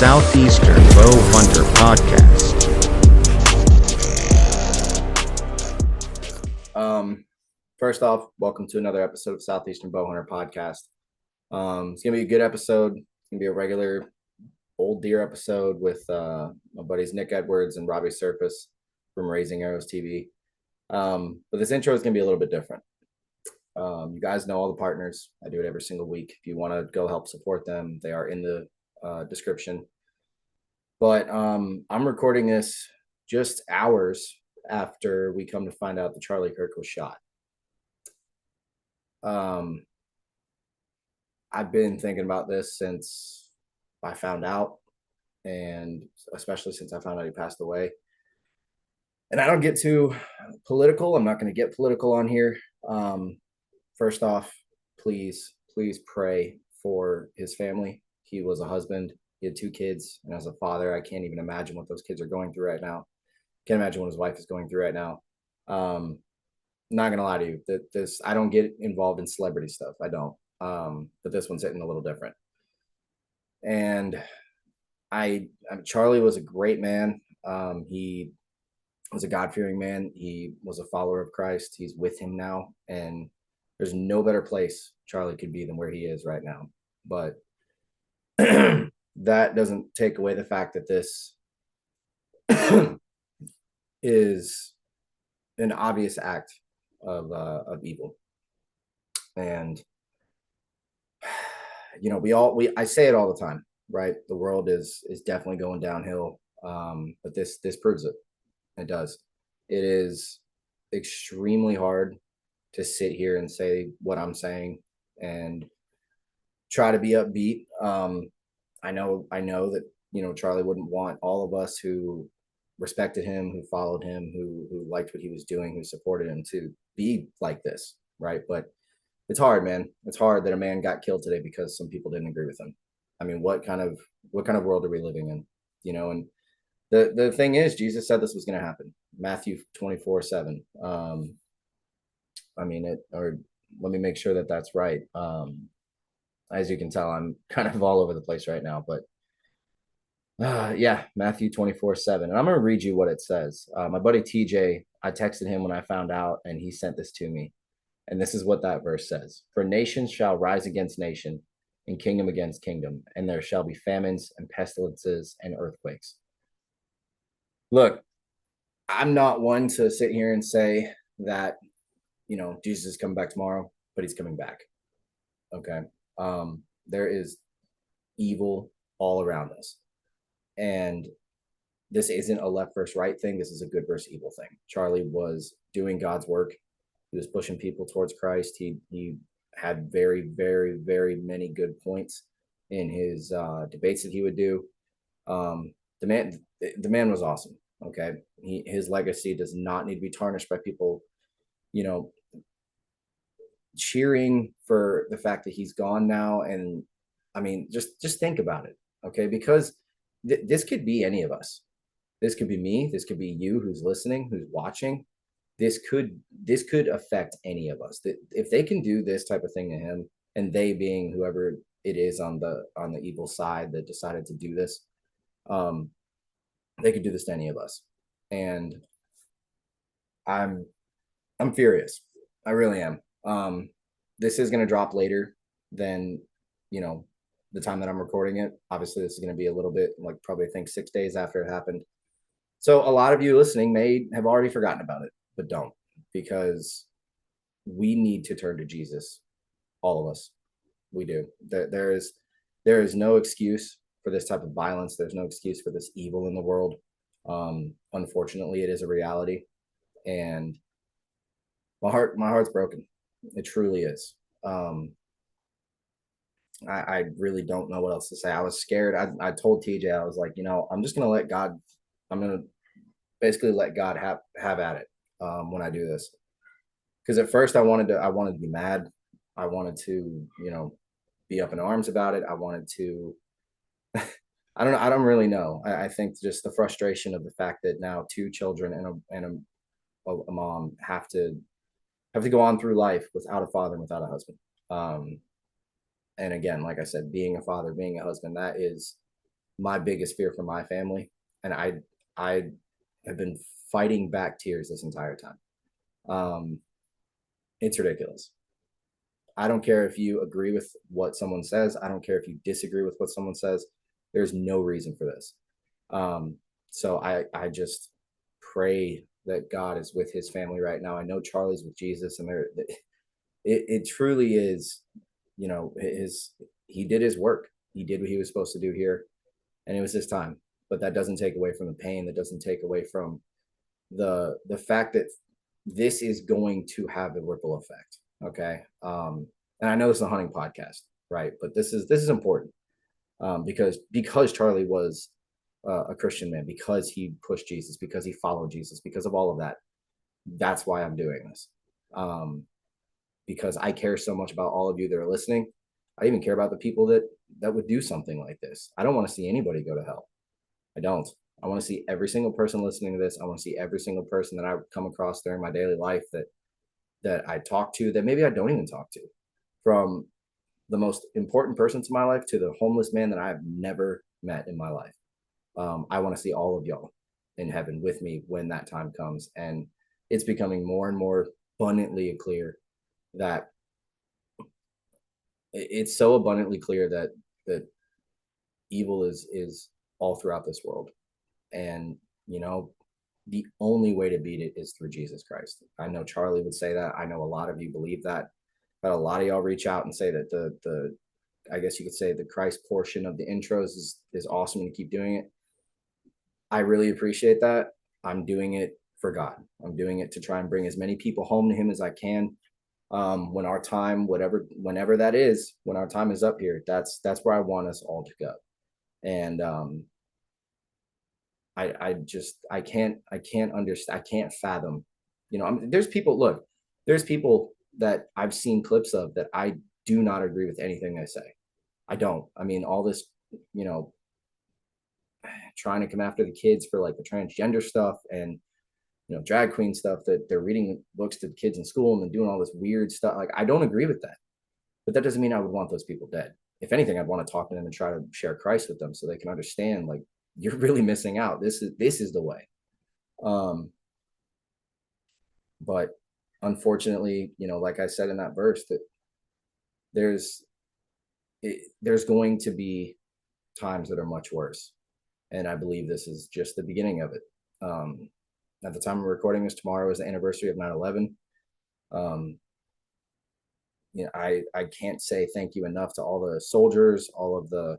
Southeastern Bow Hunter Podcast. First off, welcome to another episode of Southeastern Bow Hunter Podcast. It's gonna be a good episode. It's gonna be a regular old deer episode with my buddies Nick Edwards and Robbie Surface from Raising Arrows TV. But this intro is gonna be a little bit different. You guys know all the partners. I do it every single week. If you want to go help support them, they are in the description. But I'm recording this just hours after we come to find out that Charlie Kirk was shot. I've been thinking about this since I found out, and especially since I found out he passed away. And I don't get too political. I'm not going to get political on here. First off, please pray for his family. He was a husband. He had 2 kids. And as a father, I can't even imagine what those kids are going through right now. Can't imagine what his wife is going through right now. Not going to lie to you. I don't get involved in celebrity stuff. I don't. But this one's hitting a little different. And Charlie was a great man. He was a God-fearing man. He was a follower of Christ. He's with him now. And there's no better place Charlie could be than where he is right now. But that doesn't take away the fact that this is an obvious act of evil. And, you know, I say it all the time, right? The world is definitely going downhill. But this proves it. It does. It is extremely hard to sit here and say what I'm saying and try to be upbeat. I know that, you know, Charlie wouldn't want all of us who respected him, who followed him, who liked what he was doing, who supported him to be like this, right? But it's hard, man. It's hard that a man got killed today because some people didn't agree with him. I mean, what kind of world are we living in? You know, and the thing is, Jesus said this was going to happen. Matthew 24:7. Let me make sure that that's right. As you can tell, I'm kind of all over the place right now, but yeah, Matthew 24:7. And I'm going to read you what it says. My buddy TJ, I texted him when I found out, and he sent this to me. And this is what that verse says. For nation shall rise against nation, and kingdom against kingdom, and there shall be famines and pestilences and earthquakes. Look, I'm not one to sit here and say that, you know, Jesus is coming back tomorrow, but he's coming back. Okay. There is evil all around us. And this isn't a left versus right thing. This is a good versus evil thing. Charlie was doing God's work. He was pushing people towards Christ. He had very, very, very many good points in his debates that he would do. The man was awesome. Okay. His legacy does not need to be tarnished by people, you know, cheering for the fact that he's gone now. And I mean, just think about it. Okay. Because this could be any of us. This could be me. This could be you who's listening, who's watching. This could affect any of us. If they can do this type of thing to him, and they being whoever it is on the evil side that decided to do this, they could do this to any of us. And I'm furious. I really am. This is going to drop later than, you know, the time that I'm recording it. Obviously, this is going to be a little bit, like, probably I think 6 days after it happened. So a lot of you listening may have already forgotten about it, but don't, because we need to turn to Jesus. All of us. We do. There is no excuse for this type of violence. There's no excuse for this evil in the world. Unfortunately, it is a reality. And my heart's broken. It truly is. I really don't know what else to say. I was scared. I told TJ, I was like, you know, I'm just going to let God, I'm going to basically let God have at it when I do this. Because at first I wanted to be mad. I wanted to, you know, be up in arms about it. I wanted to, I don't really know. I think just the frustration of the fact that now 2 children and a mom have to go on through life without a father and without a husband. And again, like I said, being a father, being a husband, that is my biggest fear for my family. And I have been fighting back tears this entire time. It's ridiculous. I don't care if you agree with what someone says. I don't care if you disagree with what someone says. There's no reason for this. So I just pray that God is with his family right now. I know Charlie's with Jesus, and it truly is, you know, he did his work. He did what he was supposed to do here, and it was his time. But that doesn't take away from the pain. That doesn't take away from the fact that this is going to have a ripple effect. Okay. And I know it's a hunting podcast, right? But this is important, because Charlie was a Christian man, because he pushed Jesus, because he followed Jesus, because of all of that. That's why I'm doing this. Because I care so much about all of you that are listening. I even care about the people that would do something like this. I don't want to see anybody go to hell. I don't. I want to see every single person listening to this. I want to see every single person that I come across during my daily life that I talk to, that maybe I don't even talk to, from the most important person to my life to the homeless man that I have never met in my life. I want to see all of y'all in heaven with me when that time comes. And it's becoming more and more abundantly clear that it's so abundantly clear that evil is all throughout this world. And, you know, the only way to beat it is through Jesus Christ. I know Charlie would say that. I know a lot of you believe that. But a lot of y'all reach out and say that the I guess you could say the Christ portion of the intros is awesome and keep doing it. I really appreciate that. I'm doing it for God. I'm doing it to try and bring as many people home to him as I can. When our time, whenever that is, when our time is up here, that's where I want us all to go. And I can't understand. I can't fathom, you know, there's people that I've seen clips of that I do not agree with anything they say. I don't. I mean, all this, you know, trying to come after the kids for like the transgender stuff and, you know, drag queen stuff, that they're reading books to kids in school and then doing all this weird stuff. Like, I don't agree with that, but that doesn't mean I would want those people dead. If anything, I'd want to talk to them and try to share Christ with them so they can understand, like, you're really missing out. This is the way. But unfortunately, you know, like I said in that verse, that there's going to be times that are much worse. And I believe this is just the beginning of it. At the time of recording this, tomorrow is the anniversary of 9/11. You know, I can't say thank you enough to all the soldiers, all of the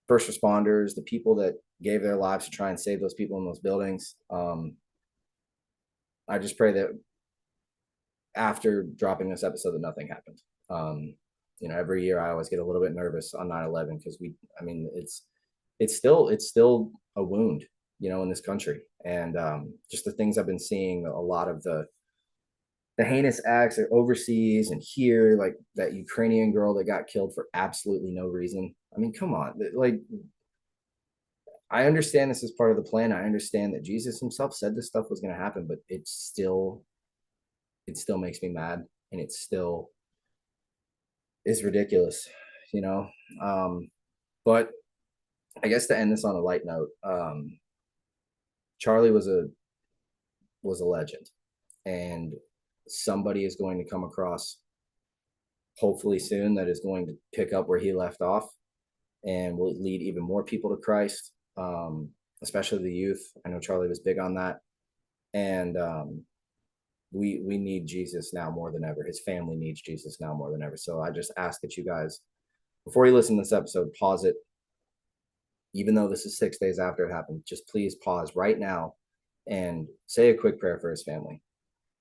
first responders, the people that gave their lives to try and save those people in those buildings. I just pray that after dropping this episode that nothing happened. You know, every year I always get a little bit nervous on 9/11 because it's still a wound, you know, in this country. And just the things I've been seeing, a lot of the heinous acts overseas and here, like that Ukrainian girl that got killed for absolutely no reason. I mean, come on. Like, I understand this is part of the plan. I understand that Jesus himself said this stuff was going to happen, but it still makes me mad, and it still is ridiculous, you know? But I guess to end this on a light note, Charlie was a legend, and somebody is going to come across hopefully soon that is going to pick up where he left off and will lead even more people to Christ, especially the youth. I know Charlie was big on that. And we need Jesus now more than ever. His family needs Jesus now more than ever. So I just ask that you guys, before you listen to this episode, pause it. Even though this is 6 days after it happened, just please pause right now and say a quick prayer for his family.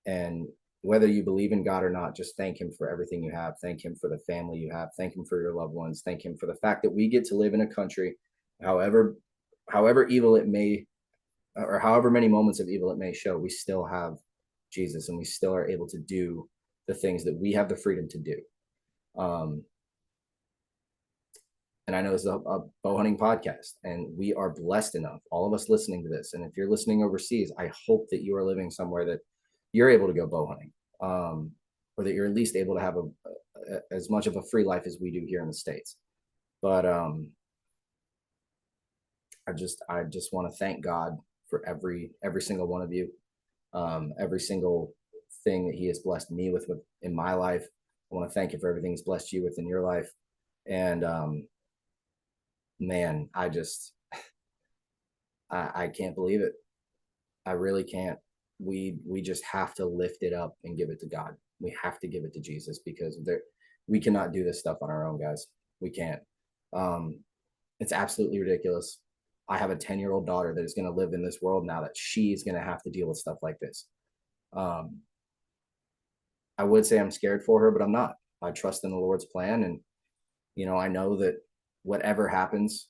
And whether you believe in God or not, just thank him for everything you have. Thank him for the family you have. Thank him for your loved ones. Thank him for the fact that we get to live in a country, however evil it may, or however many moments of evil it may show, we still have Jesus, and we still are able to do the things that we have the freedom to do. And I know it's a bow hunting podcast, and we are blessed enough, all of us listening to this. And if you're listening overseas, I hope that you are living somewhere that you're able to go bow hunting, or that you're at least able to have as much of a free life as we do here in the States. But I just want to thank God for every single one of you, every single thing that He has blessed me with in my life. I want to thank you for everything He's blessed you with in your life. And man, I can't believe it. I really can't. We just have to lift it up and give it to God. We have to give it to Jesus, because we cannot do this stuff on our own, guys. We can't. It's absolutely ridiculous. I have a 10-year-old daughter that is going to live in this world now, that she's going to have to deal with stuff like this. I would say I'm scared for her, but I'm not. I trust in the Lord's plan. And, I know that whatever happens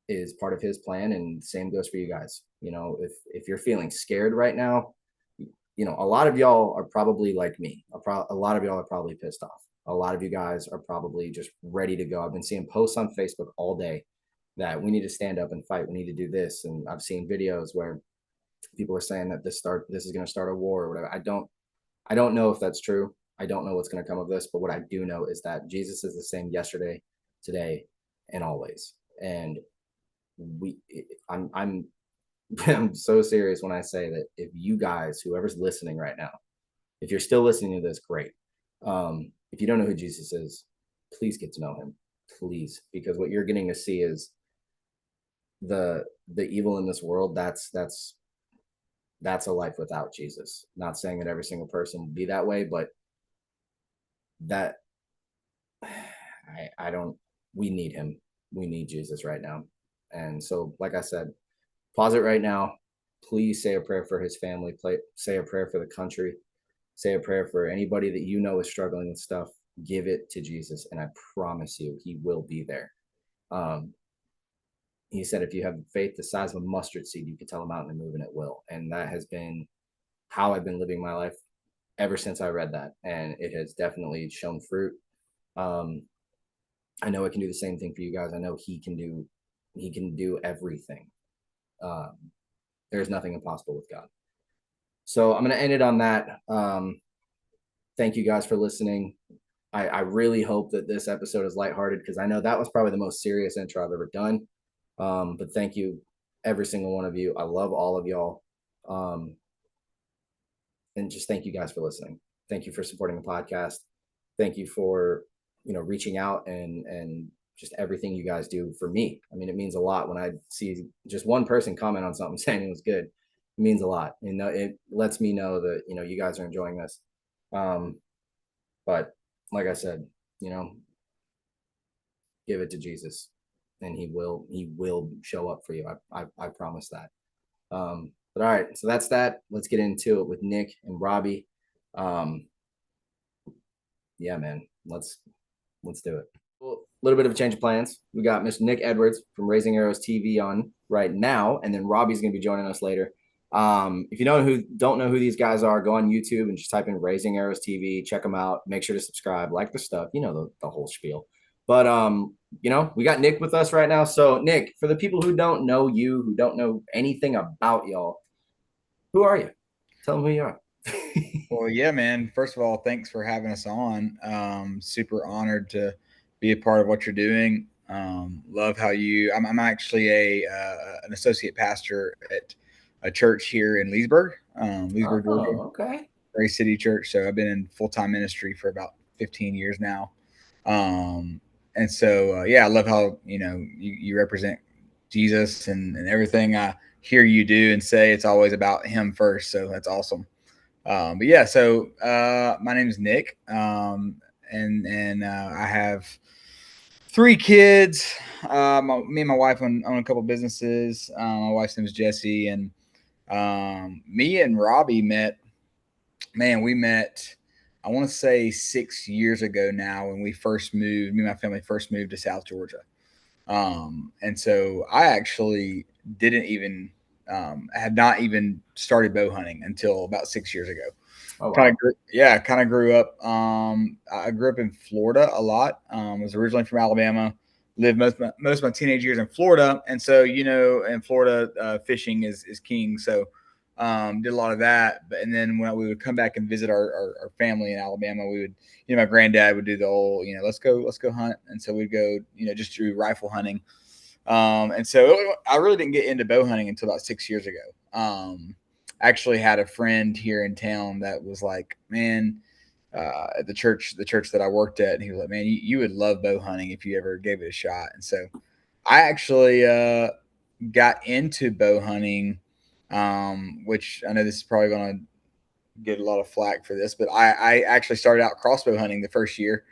is part of His plan, and same goes for you guys. If you're feeling scared right now, a lot of y'all are probably like me. A lot of y'all are probably pissed off. A lot of you guys are probably just ready to go. I've been seeing posts on Facebook all day that we need to stand up and fight. We need to do this. And I've seen videos where people are saying that this is going to start a war or whatever. I don't know if that's true. I don't know what's going to come of this, but what I do know is that Jesus is the same yesterday, today, and always. And I'm I'm so serious when I say that if you guys, whoever's listening right now, if you're still listening to this, great. If you don't know who Jesus is, please get to know Him, please, because what you're getting to see is the evil in this world. That's a life without Jesus. Not saying that every single person will be that way, but that I don't. We need Him. We need Jesus right now. And so, like I said, pause it right now. Please say a prayer for his family. Say a prayer for the country. Say a prayer for anybody that is struggling with stuff. Give it to Jesus, and I promise you, He will be there. He said, if you have faith the size of a mustard seed, you can tell a mountain to move, and it will. And that has been how I've been living my life ever since I read that, and it has definitely shown fruit. I know it can do the same thing for you guys. I know He can do everything. There's nothing impossible with God. So I'm going to end it on that. Thank you guys for listening. I really hope that this episode is lighthearted, because I know that was probably the most serious intro I've ever done. But thank you, every single one of you. I love all of y'all. And just thank you guys for listening. Thank you for supporting the podcast. Thank you for, reaching out and just everything you guys do for me. I mean, it means a lot when I see just one person comment on something saying it was good. It means a lot. It lets me know that, you guys are enjoying this. But like I said, give it to Jesus, and he will show up for you. I promise that. But all right, so that's that. Let's get into it with Nick and Robbie. Yeah, man, let's do it. Well, a little bit of a change of plans. We got Mr. Nick Edwards from Raising Arrows TV on right now, and then Robbie's going to be joining us later. If you don't know who these guys are, go on YouTube and just type in Raising Arrows TV. Check them out. Make sure to subscribe, like the stuff, the whole spiel. But we got Nick with us right now. So Nick, for the people who don't know you, who don't know anything about y'all, who are you? Tell them who you are. Well, yeah, man. First of all, thanks for having us on. Super honored to be a part of what you're doing. Love how I'm actually an associate pastor at a church here in Leesburg, Georgia. Okay. Very City Church. So I've been in full-time ministry for about 15 years now. And so, I love how, you represent Jesus and everything I hear you do and say. It's always about Him first. So that's awesome. But yeah, so my name is Nick, and I have 3 kids. Me and my wife own a couple businesses. My wife's name is Jessie, and me and Robbie met. Man, we met, I want to say 6 years ago now, when we first moved. Me and my family first moved to South Georgia, and so I actually didn't even. Had not even started bow hunting until about 6 years ago. Oh, wow. Kind of grew up. I grew up in Florida a lot. Was originally from Alabama. Lived most of my teenage years in Florida, and so in Florida, fishing is king. So did a lot of that. And then when we would come back and visit our family in Alabama, we would, my granddad would do the whole, let's go hunt, and so we'd go, just do rifle hunting. And so I really didn't get into bow hunting until about 6 years ago. I actually had a friend here in town that was like, man, at the church that I worked at, and he was like, man, you would love bow hunting if you ever gave it a shot. And so I actually got into bow hunting, which I know this is probably going to get a lot of flack for this, but I actually started out crossbow hunting the first year,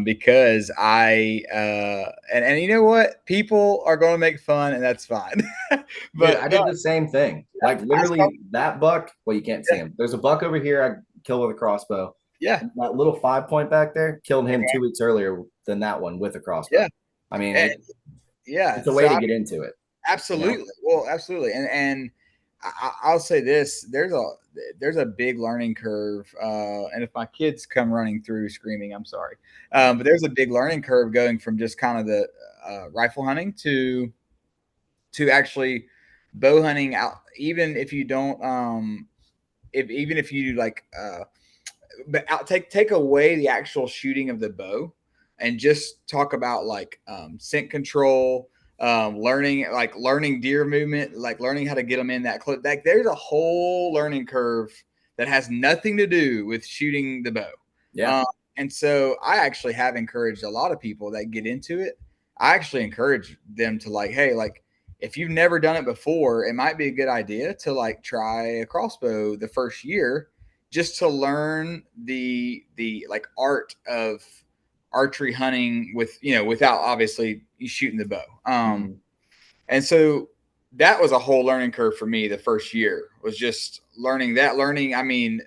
because and you know what, people are going to make fun, and that's fine. Dude, but I did the same thing. Like literally that buck. Well, you can't see him. There's a buck over here I killed with a crossbow. yeah, That little 5-point back there killed him 2 weeks earlier than that one with a crossbow. yeah, I mean, and, yeah. it's a So way to get into it. absolutely, You know? well, absolutely, and I'll say this: there's a big learning curve, and if my kids come running through screaming, I'm sorry, but there's a big learning curve going from just kind of the rifle hunting to actually bow hunting out. Even if you don't, even if you like, but take away the actual shooting of the bow, and just talk about like scent control, learning deer movement, like learning how to get them in that close. Like there's a whole learning curve that has nothing to do with shooting the bow. Yeah. And so I actually have encouraged a lot of people that get into it. I actually encourage them to like, hey, like if you've never done it before, it might be a good idea to like try a crossbow the first year, just to learn the like art of archery hunting with, without obviously shooting the bow. And so that was a whole learning curve for me. The first year was just learning. I mean,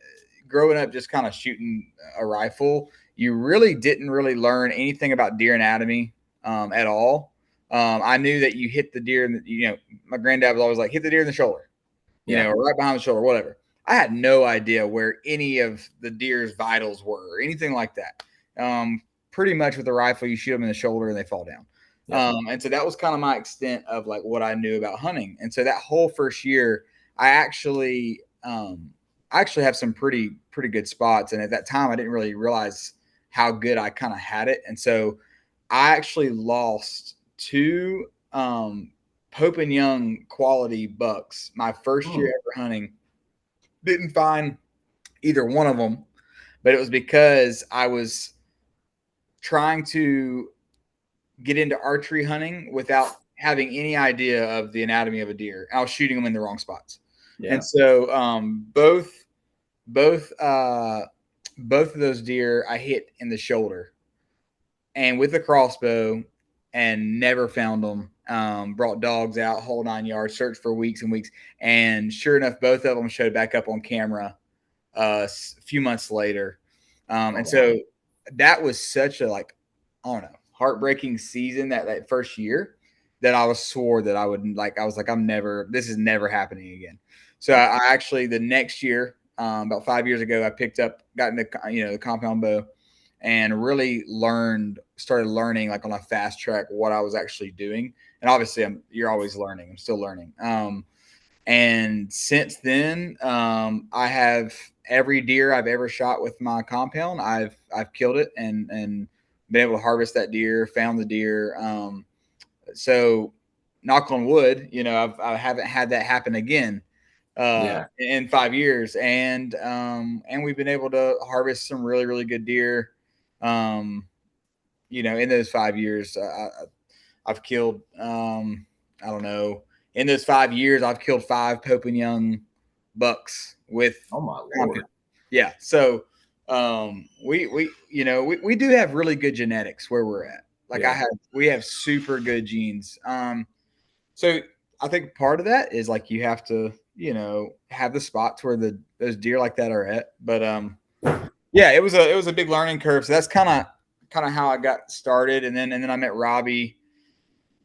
growing up, just kind of shooting a rifle, you really didn't really learn anything about deer anatomy at all. I knew that you hit the deer, and my granddad was always like, hit the deer in the shoulder, or right behind the shoulder, whatever. I had no idea where any of the deer's vitals were or anything like that. Pretty much with a rifle, you shoot them in the shoulder and they fall down. And so that was kind of my extent of like what I knew about hunting. And so that whole first year, I actually have some pretty good spots. And at that time, I didn't really realize how good I kind of had it. And so I actually lost two Pope and Young quality bucks my first year ever hunting. Didn't find either one of them, but it was because I was trying to get into archery hunting without having any idea of the anatomy of a deer. I was shooting them in the wrong spots. Yeah. And so both of those deer I hit in the shoulder and with a crossbow, and never found them. Brought dogs out, whole 9 yards, searched for weeks and weeks. And sure enough, both of them showed back up on camera a few months later. So that was such a, like, I don't know, heartbreaking season that first year, that I was swore that I would, like, I was like, this is never happening again. So I actually, the next year, about 5 years ago, I got into, the compound bow, and really started learning like on a fast track what I was actually doing. And obviously you're always learning. I'm still learning. And since then, I have every deer I've ever shot with my compound, I've killed it and been able to harvest that deer, found the deer. So knock on wood, I haven't had that happen again in 5 years. And we've been able to harvest some really, really good deer. In those 5 years, I've killed, I don't know, in those 5 years, I've killed 5 Pope and Young bucks with, oh my Lord. Yeah. So, we do have really good genetics where we're at. Like we have super good genes. So I think part of that is like, you have to, have the spots where those deer like that are at. But, yeah, it was a big learning curve. So that's kind of how I got started. And then I met Robbie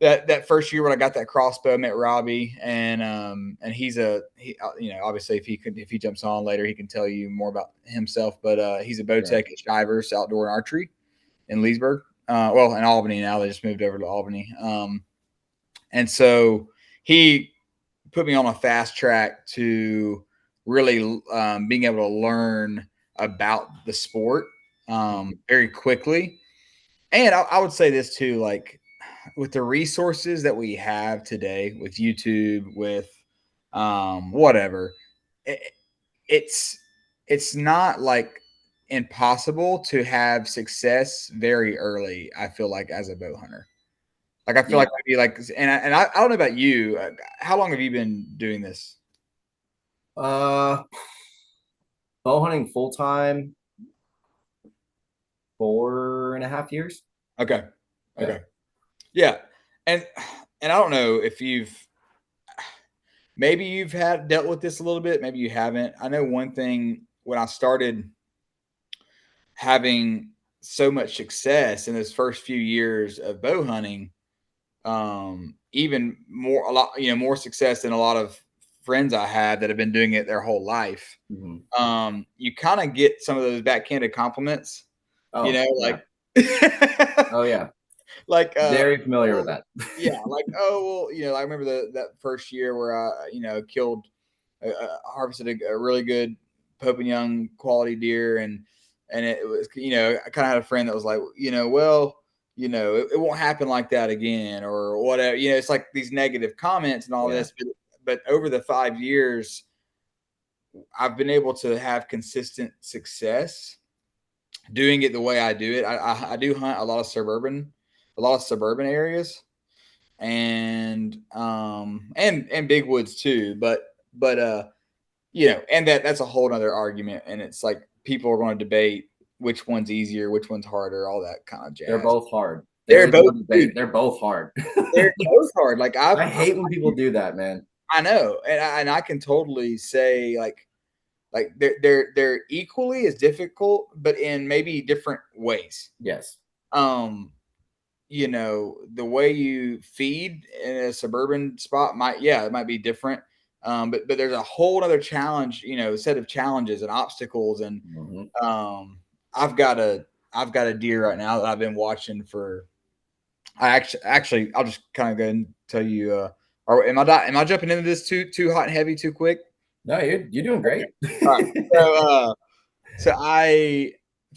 that first year when I got that crossbow. I met Robbie, and he's obviously if he jumps on later, he can tell you more about himself, but he's a Bowtech at Shivers Outdoor and Archery in Leesburg. In Albany now. They just moved over to Albany. And so he put me on a fast track to really being able to learn about the sport very quickly. And I would say this too, like with the resources that we have today, with YouTube, with whatever, it's not like impossible to have success very early. I feel like as a bow hunter, like I feel like maybe like, and I don't know about you. How long have you been doing this? Bow hunting full time, 4.5 years. Okay. Yeah. And I don't know if maybe you've dealt with this a little bit, maybe you haven't. I know one thing when I started having so much success in those first few years of bow hunting, even more, more success than a lot of friends I had that have been doing it their whole life. Mm-hmm. You kind of get some of those backhanded compliments, Yeah. Oh yeah. like, Very familiar with that. yeah, like, oh, well, I remember that first year where I, killed, harvested a really good Pope and Young quality deer, and it was, I kind of had a friend that was like, well, it won't happen like that again, or whatever. It's like these negative comments and all this, but over the 5 years, I've been able to have consistent success doing it the way I do it. I do hunt a lot of suburban areas, and big woods too, but and that's a whole nother argument, and it's like people are going to debate which one's easier, which one's harder, all that kind of jazz. They're both hard. They're both hard. They're both hard. Like I hate when people do that, man. I know, and I can totally say like they're equally as difficult, but in maybe different ways. Yes. The way you feed in a suburban spot it might be different. But there's a whole other challenge, set of challenges and obstacles. And I've got a deer right now that I've been watching for. I'll just kind of go and tell you. Or am I jumping into this too hot and heavy too quick? No, you're doing great. All right. So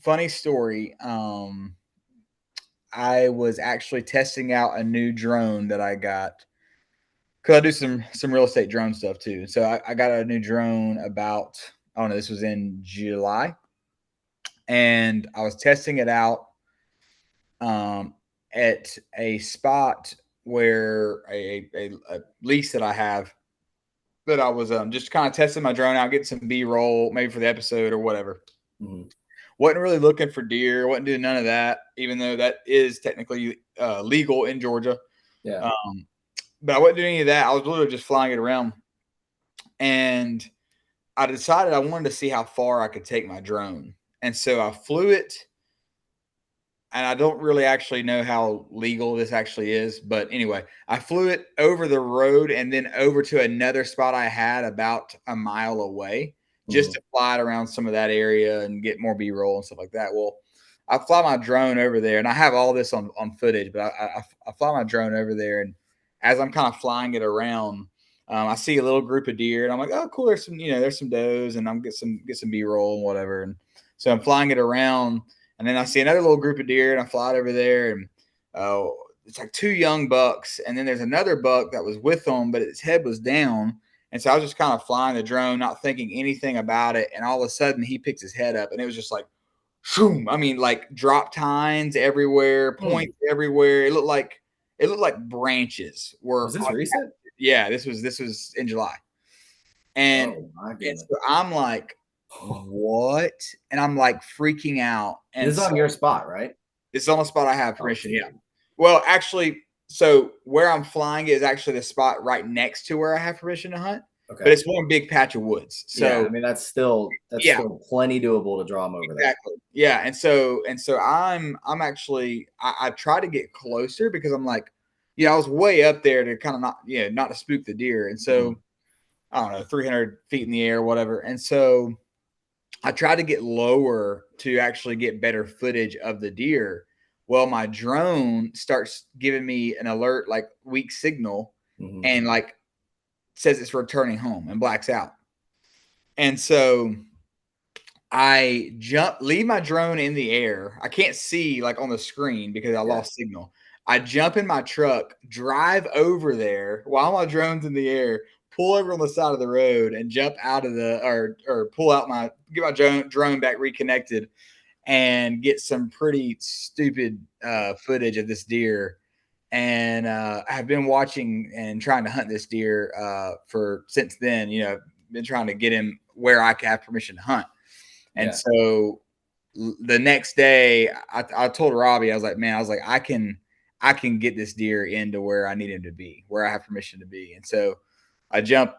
funny story. I was actually testing out a new drone that I got, because I do some real estate drone stuff too. So I got a new drone about, I don't know, this was in July, and I was testing it out at a spot where a lease that I have, that I was just kind of testing my drone out, getting some B-roll, maybe for the episode or whatever. Mm-hmm. Wasn't really looking for deer. Wasn't doing none of that, even though that is technically legal in Georgia. Yeah. But I wasn't doing any of that. I was literally just flying it around. And I decided I wanted to see how far I could take my drone. And so I flew it. And I don't really actually know how legal this actually is. But anyway, I flew it over the road and then over to another spot I had about a mile away, just to fly it around some of that area and get more B-roll and stuff like that. Well, I fly my drone over there, and I have all this on footage, but I fly my drone over there, and as I'm kind of flying it around, I see a little group of deer, and I'm like, oh, cool. There's some does, and I'm get some B-roll and whatever. And so I'm flying it around, and then I see another little group of deer, and I fly it over there, and it's like 2 young bucks, and then there's another buck that was with them, but its head was down. And so I was just kind of flying the drone, not thinking anything about it. And all of a sudden he picks his head up, and it was just like, shoom. I mean, like drop tines everywhere, points everywhere. It looked like branches were. Was this recent? Yeah, this was in July. And, and so I'm like, what? And I'm like freaking out. And this is on your spot, right? It's on a spot I have permission. Yeah. Well, actually, so where I'm flying is actually the spot right next to where I have permission to hunt. Okay. But it's one big patch of woods. So yeah, I mean that's still plenty doable to draw them over there. Exactly. Yeah. And so I'm actually I try to get closer, because I'm like, I was way up there to kind of not to spook the deer. And so I don't know, 300 feet in the air, whatever. And so I tried to get lower to actually get better footage of the deer. Well, my drone starts giving me an alert, like weak signal, and like says it's returning home and blacks out. And so I leave my drone in the air. I can't see like on the screen because I lost signal. I jump in my truck, drive over there while my drone's in the air, pull over on the side of the road, and jump out of the or pull out get my drone back reconnected, and get some pretty stupid footage of this deer. And I've been watching and trying to hunt this deer for since then. You know, been trying to get him where I can have permission to hunt. And so the next day, I told Robbie, I was like, man, I can get this deer into where I need him to be, where I have permission to be. And so I jump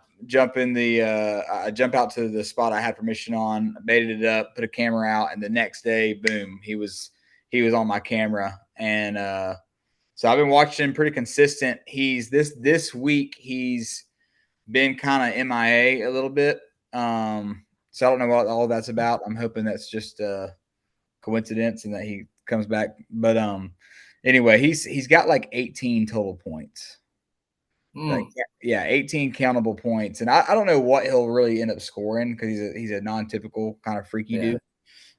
in the I jump out to the spot I had permission on, baited it up, put a camera out, and the next day, boom, he was on my camera. And so I've been watching him pretty consistent. He's this week he's been kind of MIA a little bit. So I don't know what all that's about. I'm hoping that's just a coincidence and that he comes back. But anyway, he's got like 18 total points. Like, yeah, 18 countable points. And I don't know what he'll really end up scoring because he's a non-typical kind of freaky dude.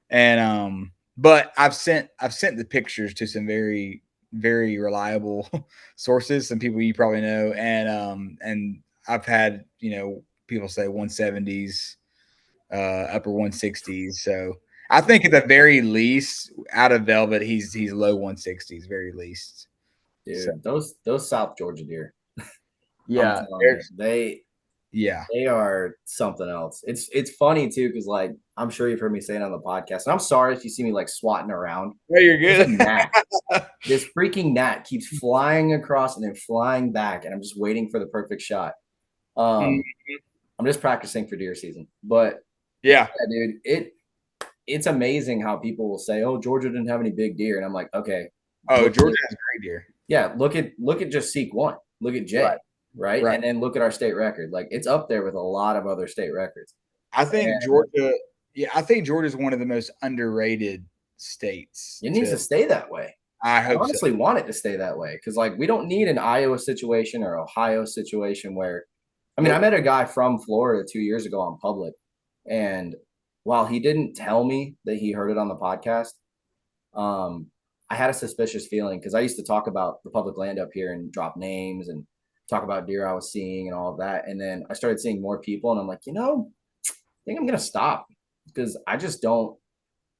And but I've sent the pictures to some very, very reliable sources, some people you probably know. And I've had, people say 170s, upper 160s. So I think at the very least, out of Velvet, he's low 160s, very least. Dude, so, those South Georgia deer. Yeah, they are something else. It's funny too, because like I'm sure you've heard me say it on the podcast, and I'm sorry if you see me like swatting around. No, you're good. This freaking gnat keeps flying across and then flying back, and I'm just waiting for the perfect shot. I'm just practicing for deer season, but yeah, dude, it's amazing how people will say, "Oh, Georgia didn't have any big deer," and I'm like, okay, Georgia has great deer. Yeah, look at just Seek 1. Look at Jay. Right. And then look at our state record. Like it's up there with a lot of other state records. I think Georgia is one of the most underrated states. It needs to stay that way. I honestly want it to stay that way because like we don't need an Iowa situation or Ohio situation where, I mean, I met a guy from Florida 2 years ago on public, and while he didn't tell me that he heard it on the podcast, I had a suspicious feeling because I used to talk about the public land up here and drop names and talk about deer I was seeing and all of that. And then I started seeing more people and I'm like, I think I'm going to stop because I just don't,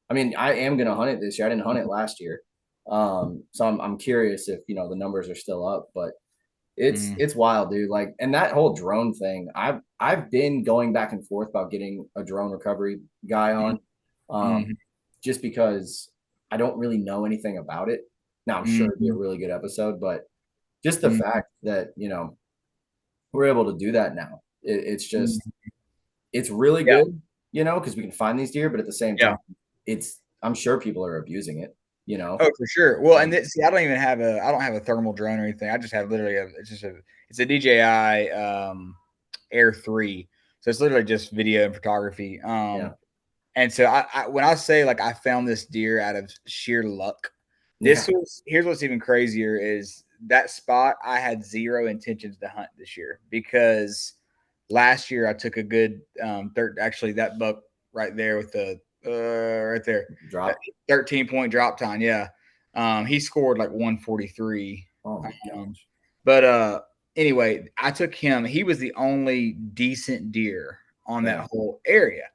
I mean, I am going to hunt it this year. I didn't hunt it last year. So I'm curious if, the numbers are still up, but it's wild, dude. Like, and that whole drone thing, I've been going back and forth about getting a drone recovery guy on, just because I don't really know anything about it. Now I'm sure it'd be a really good episode, but just the fact that, we're able to do that now. It's just, it's really good, because we can find these deer, but at the same time, I'm sure people are abusing it, Oh, for sure. Well, and see, I don't have a thermal drone or anything. I just have literally it's a DJI Air 3. So it's literally just video and photography. And so when I say like I found this deer out of sheer luck, here's what's even crazier is that spot I had zero intentions to hunt this year because last year I took a good actually that buck right there with the right there drop 13-point drop time. Yeah. He scored like 143. Oh my gosh. But anyway, I took him. He was the only decent deer on that whole area.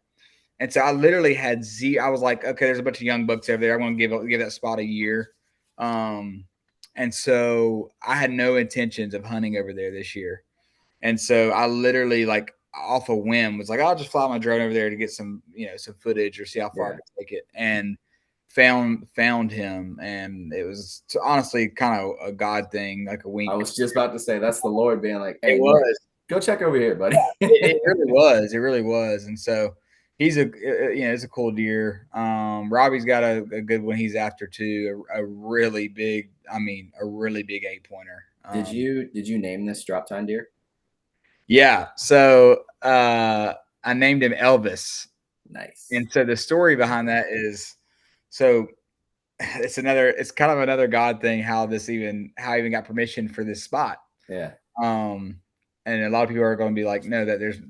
And so I literally had I was like, okay, there's a bunch of young bucks over there. I'm going to give that spot a year. And so I had no intentions of hunting over there this year. And so I literally like off a whim was like, I'll just fly my drone over there to get some, some footage or see how far I can take it. And found him. And it was honestly kind of a God thing, like a wink. I was just about to say, that's the Lord being like, hey, it was. Go check over here, buddy. It really was. It really was. And so he's it's a cool deer. Robbie's got a good one he's after too. A really big 8-pointer. Did you name this drop time deer? Yeah. So I named him Elvis. Nice. And so the story behind that is, it's kind of another God thing how I even got permission for this spot. Yeah. And a lot of people are going to be like, no, there's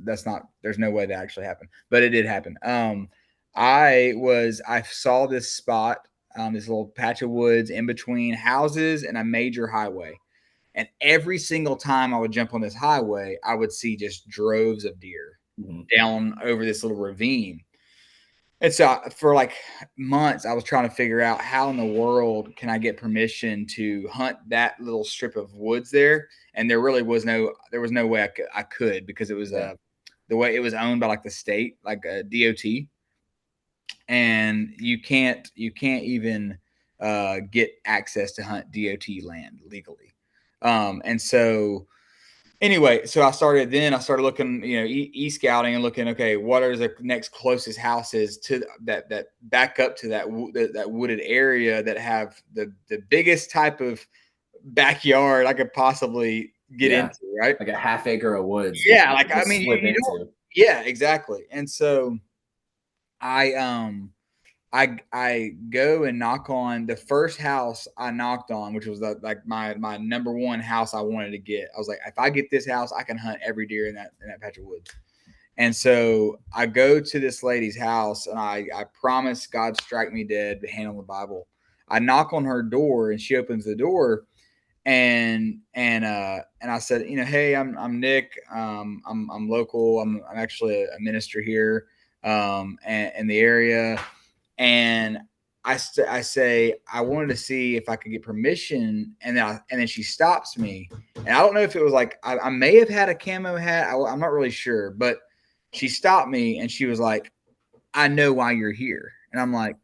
no way that actually happened, but it did happen. I saw this spot, this little patch of woods in between houses and a major highway. And every single time I would jump on this highway, I would see just droves of deer down over this little ravine. And so for like months, I was trying to figure out how in the world can I get permission to hunt that little strip of woods there. And there really was no way I could because it was the way it was owned by like the state, like a DOT, and you can't even get access to hunt DOT land legally. And so anyway, so I started looking, e-scouting and looking, okay, what are the next closest houses to that back up to that wooded area that have the biggest type of backyard I could possibly get into, right? Like a half acre of woods. Yeah, like I mean, yeah, exactly. And so I go and knock on the first house I knocked on, which was like my number one house I wanted to get. I was like, if I get this house, I can hunt every deer in that patch of woods. And so I go to this lady's house, and I promise God strike me dead, hand on the Bible. I knock on her door, and she opens the door, and I said, hey, I'm Nick. I'm local. I'm actually a minister here, and in the area. And I say I wanted to see if I could get permission, and then she stops me, and I don't know if it was like I may have had a camo hat. I'm not really sure, but she stopped me and she was like, "I know why you're here," and I'm like,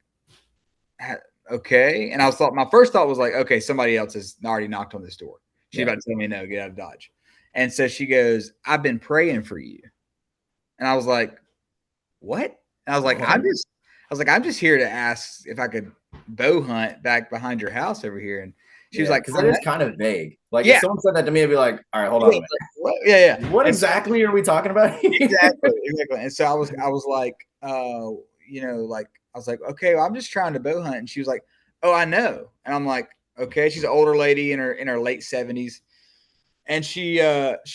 "Okay." And my first thought was like, "Okay, somebody else has already knocked on this door. She's about to tell me no, get out of Dodge." And so she goes, "I've been praying for you," and I was like, "What?" And I was like, I'm just here to ask if I could bow hunt back behind your house over here. And she was like, because that is kind of vague. Like if someone said that to me, I'd be like, all right, hold on a minute. What? Yeah. What exactly are we talking about? Exactly. And so I was like, I was like, okay, well, I'm just trying to bow hunt. And she was like, oh, I know. And I'm like, okay. She's an older lady in her late 70s. And she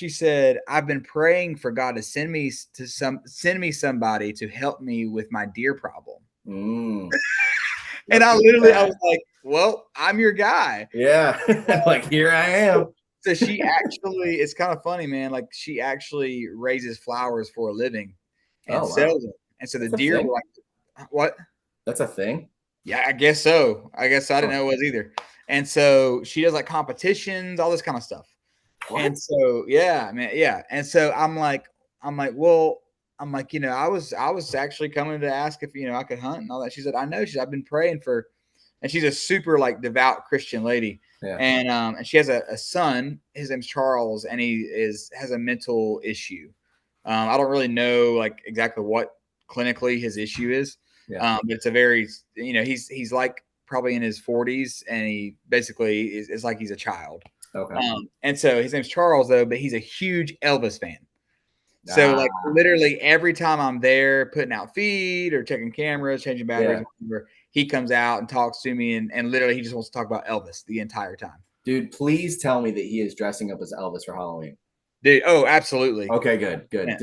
said, I've been praying for God to send me somebody to help me with my deer problem. And I was like, well, I'm your guy. Yeah. Like, here I am. So she actually, it's kind of funny, man. Like she actually raises flowers for a living and sells them. And so the deer were like, what? That's a thing? Yeah, I guess so. I didn't know it was either. And so she does like competitions, all this kind of stuff. What? And so, yeah, man. Yeah. And so I'm like, well, I was actually coming to ask if, I could hunt and all that. She said, I know. I've been praying for, and she's a super like devout Christian lady. Yeah. And she has a son, his name's Charles, and he has a mental issue. I don't really know like exactly what clinically his issue is. Yeah. But it's a very, he's like probably in his 40s, and he basically is like he's a child. Okay. And so his name's Charles, though, but he's a huge Elvis fan. So like literally every time I'm there putting out feed or checking cameras, changing batteries, whatever, he comes out and talks to me, and literally he just wants to talk about Elvis the entire time. Dude, please tell me that he is dressing up as Elvis for Halloween. Dude, oh, absolutely. Okay, good. Yeah.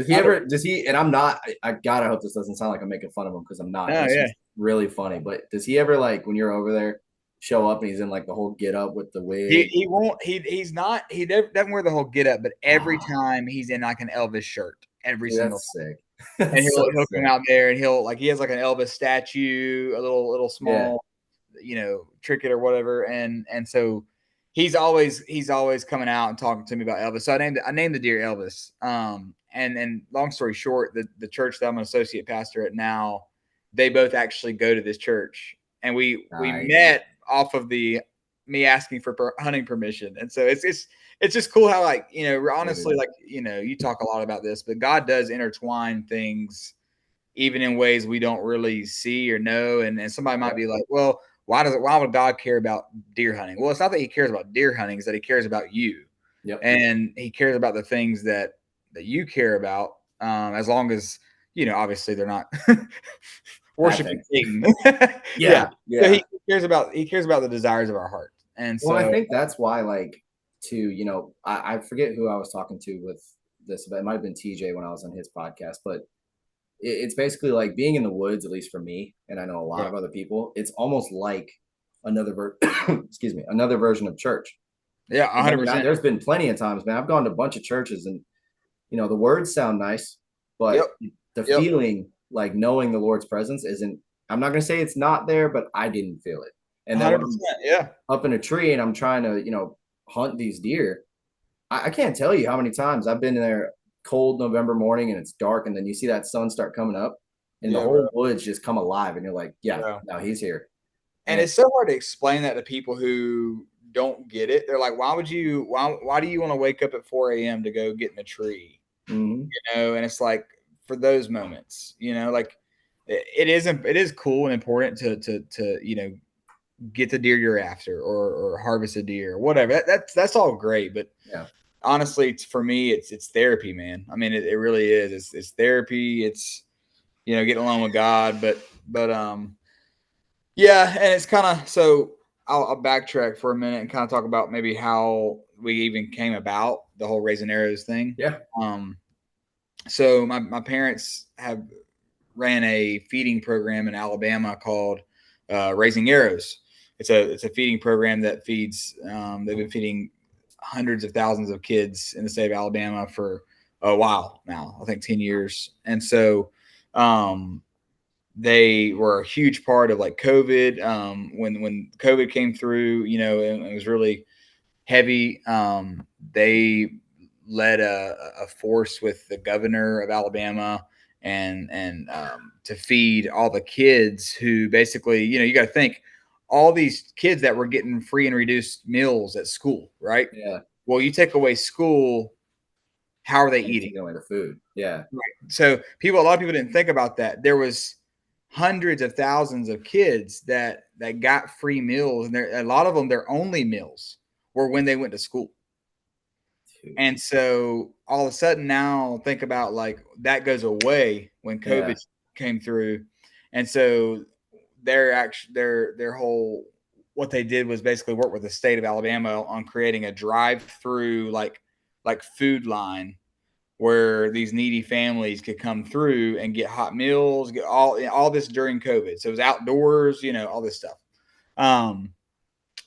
And I'm not, I gotta hope this doesn't sound like I'm making fun of him, because I'm not. No, it's really funny. But does he ever, like, when you're over there, show up and he's in like the whole get up with the wig? He won't, he's not, he doesn't wear the whole get up, but every time he's in like an Elvis shirt, every single time. Sick. And he'll come out there, and he has like an Elvis statue, a little small, trinket or whatever. And so he's always coming out and talking to me about Elvis. So I named the deer Elvis. And long story short, the church that I'm an associate pastor at now, they both actually go to this church, and we met off of me asking for hunting permission. And so it's just cool how, like, honestly, like, you talk a lot about this, but God does intertwine things even in ways we don't really see or know. And somebody might be like, well, why would God care about deer hunting? Well, it's not that he cares about deer hunting, it's that he cares about you. Yep. And he cares about the things that you care about, as long as, obviously they're not worshiping Satan. Yeah. So he cares about the desires of our heart. And so, I think that's why, like, I forget who I was talking to with this, but it might have been TJ when I was on his podcast, but it's basically like being in the woods, at least for me, and I know a lot of other people. It's almost like excuse me, another version of church. Yeah, I mean, 100%. there's been plenty of times, man. I've gone to a bunch of churches, and the words sound nice, Yep. but the Yep. feeling, like knowing the Lord's presence, isn't. I'm not gonna say it's not there, but I didn't feel it. And then when 100%. I'm Yeah. up in a tree and I'm trying to, hunt these deer, I can't tell you how many times I've been in there cold November morning and it's dark, and then you see that sun start coming up, and the Yeah, bro. whole woods just come alive, and you're like, yeah, Yeah. no, he's here. And And it's so hard to explain that to people who don't get it. They're like, why do you want to wake up at 4 a.m. to go get in a tree? mhm, And it's like for those moments, like it is cool and important to get the deer you're after or harvest a deer or whatever. That's all great. But yeah, honestly, for me, it's therapy, man. I mean, it really is. It's therapy. It's, getting along with God, but yeah. And it's kind of, so I'll backtrack for a minute and kind of talk about maybe how we even came about the whole raising arrows thing. yeah, So my parents have ran a feeding program in Alabama called Raising Arrows. It's a feeding program that feeds. They've been feeding hundreds of thousands of kids in the state of Alabama for a while now. I think 10 years, and so um, they were a huge part of like COVID. When COVID came through, and it was really heavy. They led a force with the governor of Alabama and to feed all the kids who basically, you got to think all these kids that were getting free and reduced meals at school, right? yeah. Well, you take away school, how are they And eating? taking away the food, yeah, Right. So a lot of people didn't think about that. There was hundreds of thousands of kids that got free meals, and a lot of them, their only meals were when they went to school. dude. And so all of a sudden now think about like that goes away when Yeah, COVID came through. And so their whole what they did was basically work with the state of Alabama on creating a drive-through like food line where these needy families could come through and get hot meals, get all this during COVID. So it was outdoors, all this stuff. Um,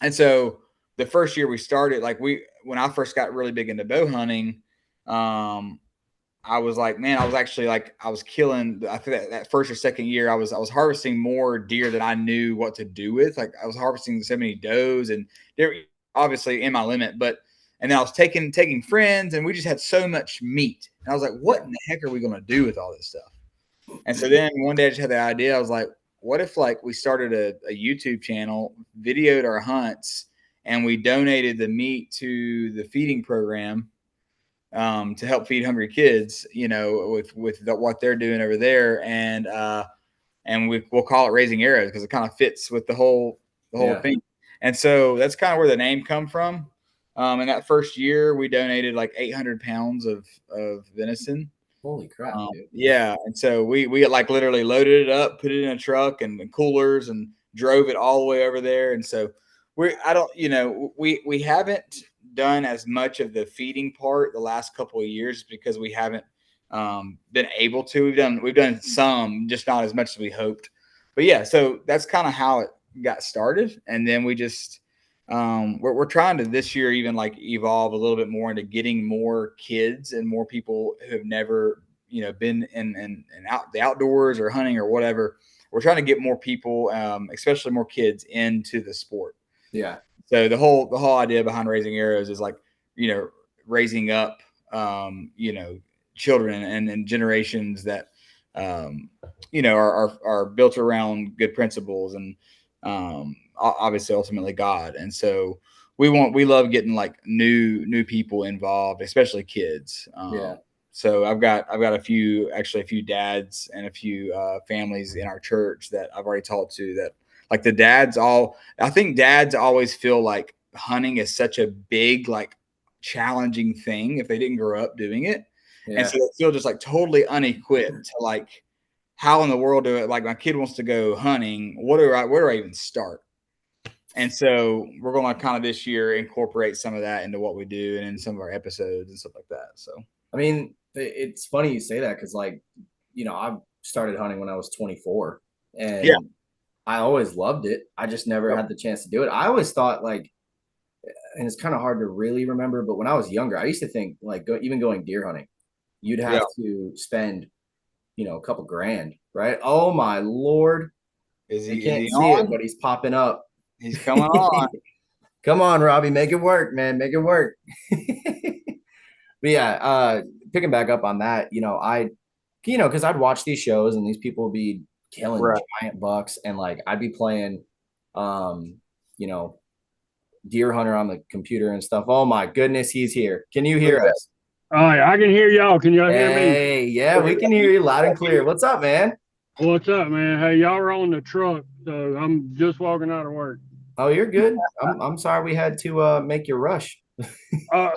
and so the first year we started, like when I first got really big into bow hunting, um, I was like, man, I was actually like, I was killing. I think that first or second year, I was harvesting more deer than I knew what to do with. Like I was harvesting so many does, and they're obviously in my limit. But and then I was taking friends, and we just had so much meat. And I was like, what yeah, in the heck are we gonna do with all this stuff? And so then one day I just had the idea. I was like, what if like we started a YouTube channel, videoed our hunts, and we donated the meat to the feeding program to help feed hungry kids, with what they're doing over there, and we'll call it Raising Arrows because it kind of fits with the whole yeah. thing. And so that's kind of where the name come from. In that first year, we donated like 800 pounds of venison. Holy crap, dude. Yeah, and so we like literally loaded it up, put it in a truck and coolers, and drove it all the way over there. And so I don't, we haven't done as much of the feeding part the last couple of years because we haven't been able to. We've done some, just not as much as we hoped. But yeah, so that's kind of how it got started, and then we just we're trying to this year even like evolve a little bit more into getting more kids and more people who have never been in out the outdoors or hunting or whatever. We're trying to get more people, especially more kids, into the sport. Yeah, So the whole idea behind Raising Arrows is like raising up children and generations that are built around good principles and obviously ultimately God. And so we love getting like new people involved, especially kids. yeah, So I've got a few dads and a few families in our church that I've already talked to that like I think dads always feel like hunting is such a big like challenging thing if they didn't grow up doing it. And yeah. so they feel just like totally unequipped to like how in the world do it? Like my kid wants to go hunting. Where do I even start? And so we're going to kind of this year incorporate some of that into what we do and in some of our episodes and stuff like that. So I mean, it's funny you say that because, like, I've started hunting when I was 24, and Yeah. I always loved it. I just never had the chance to do it. I always thought like, and it's kind of hard to really remember, but when I was younger, I used to think like even going deer hunting, you'd have to spend, a couple grand, right? Oh my Lord. Is You he can't see it, on? but he's popping up. He's coming on. Come on, Robbie, make it work, man. Make it work. But yeah, picking back up on that, because I'd watch these shows and these people would be killing Right. giant bucks, and like I'd be playing, you know, Deer Hunter on the computer and stuff. Oh my goodness, he's here. Can you hear us? All right, I can hear y'all. Can y'all hear me? Hey, yeah, we can hear you loud and clear. What's up, man? What's up, man? Hey, y'all are on the truck, so I'm just walking out of work. Oh, you're good. I'm sorry we had to make you rush. No,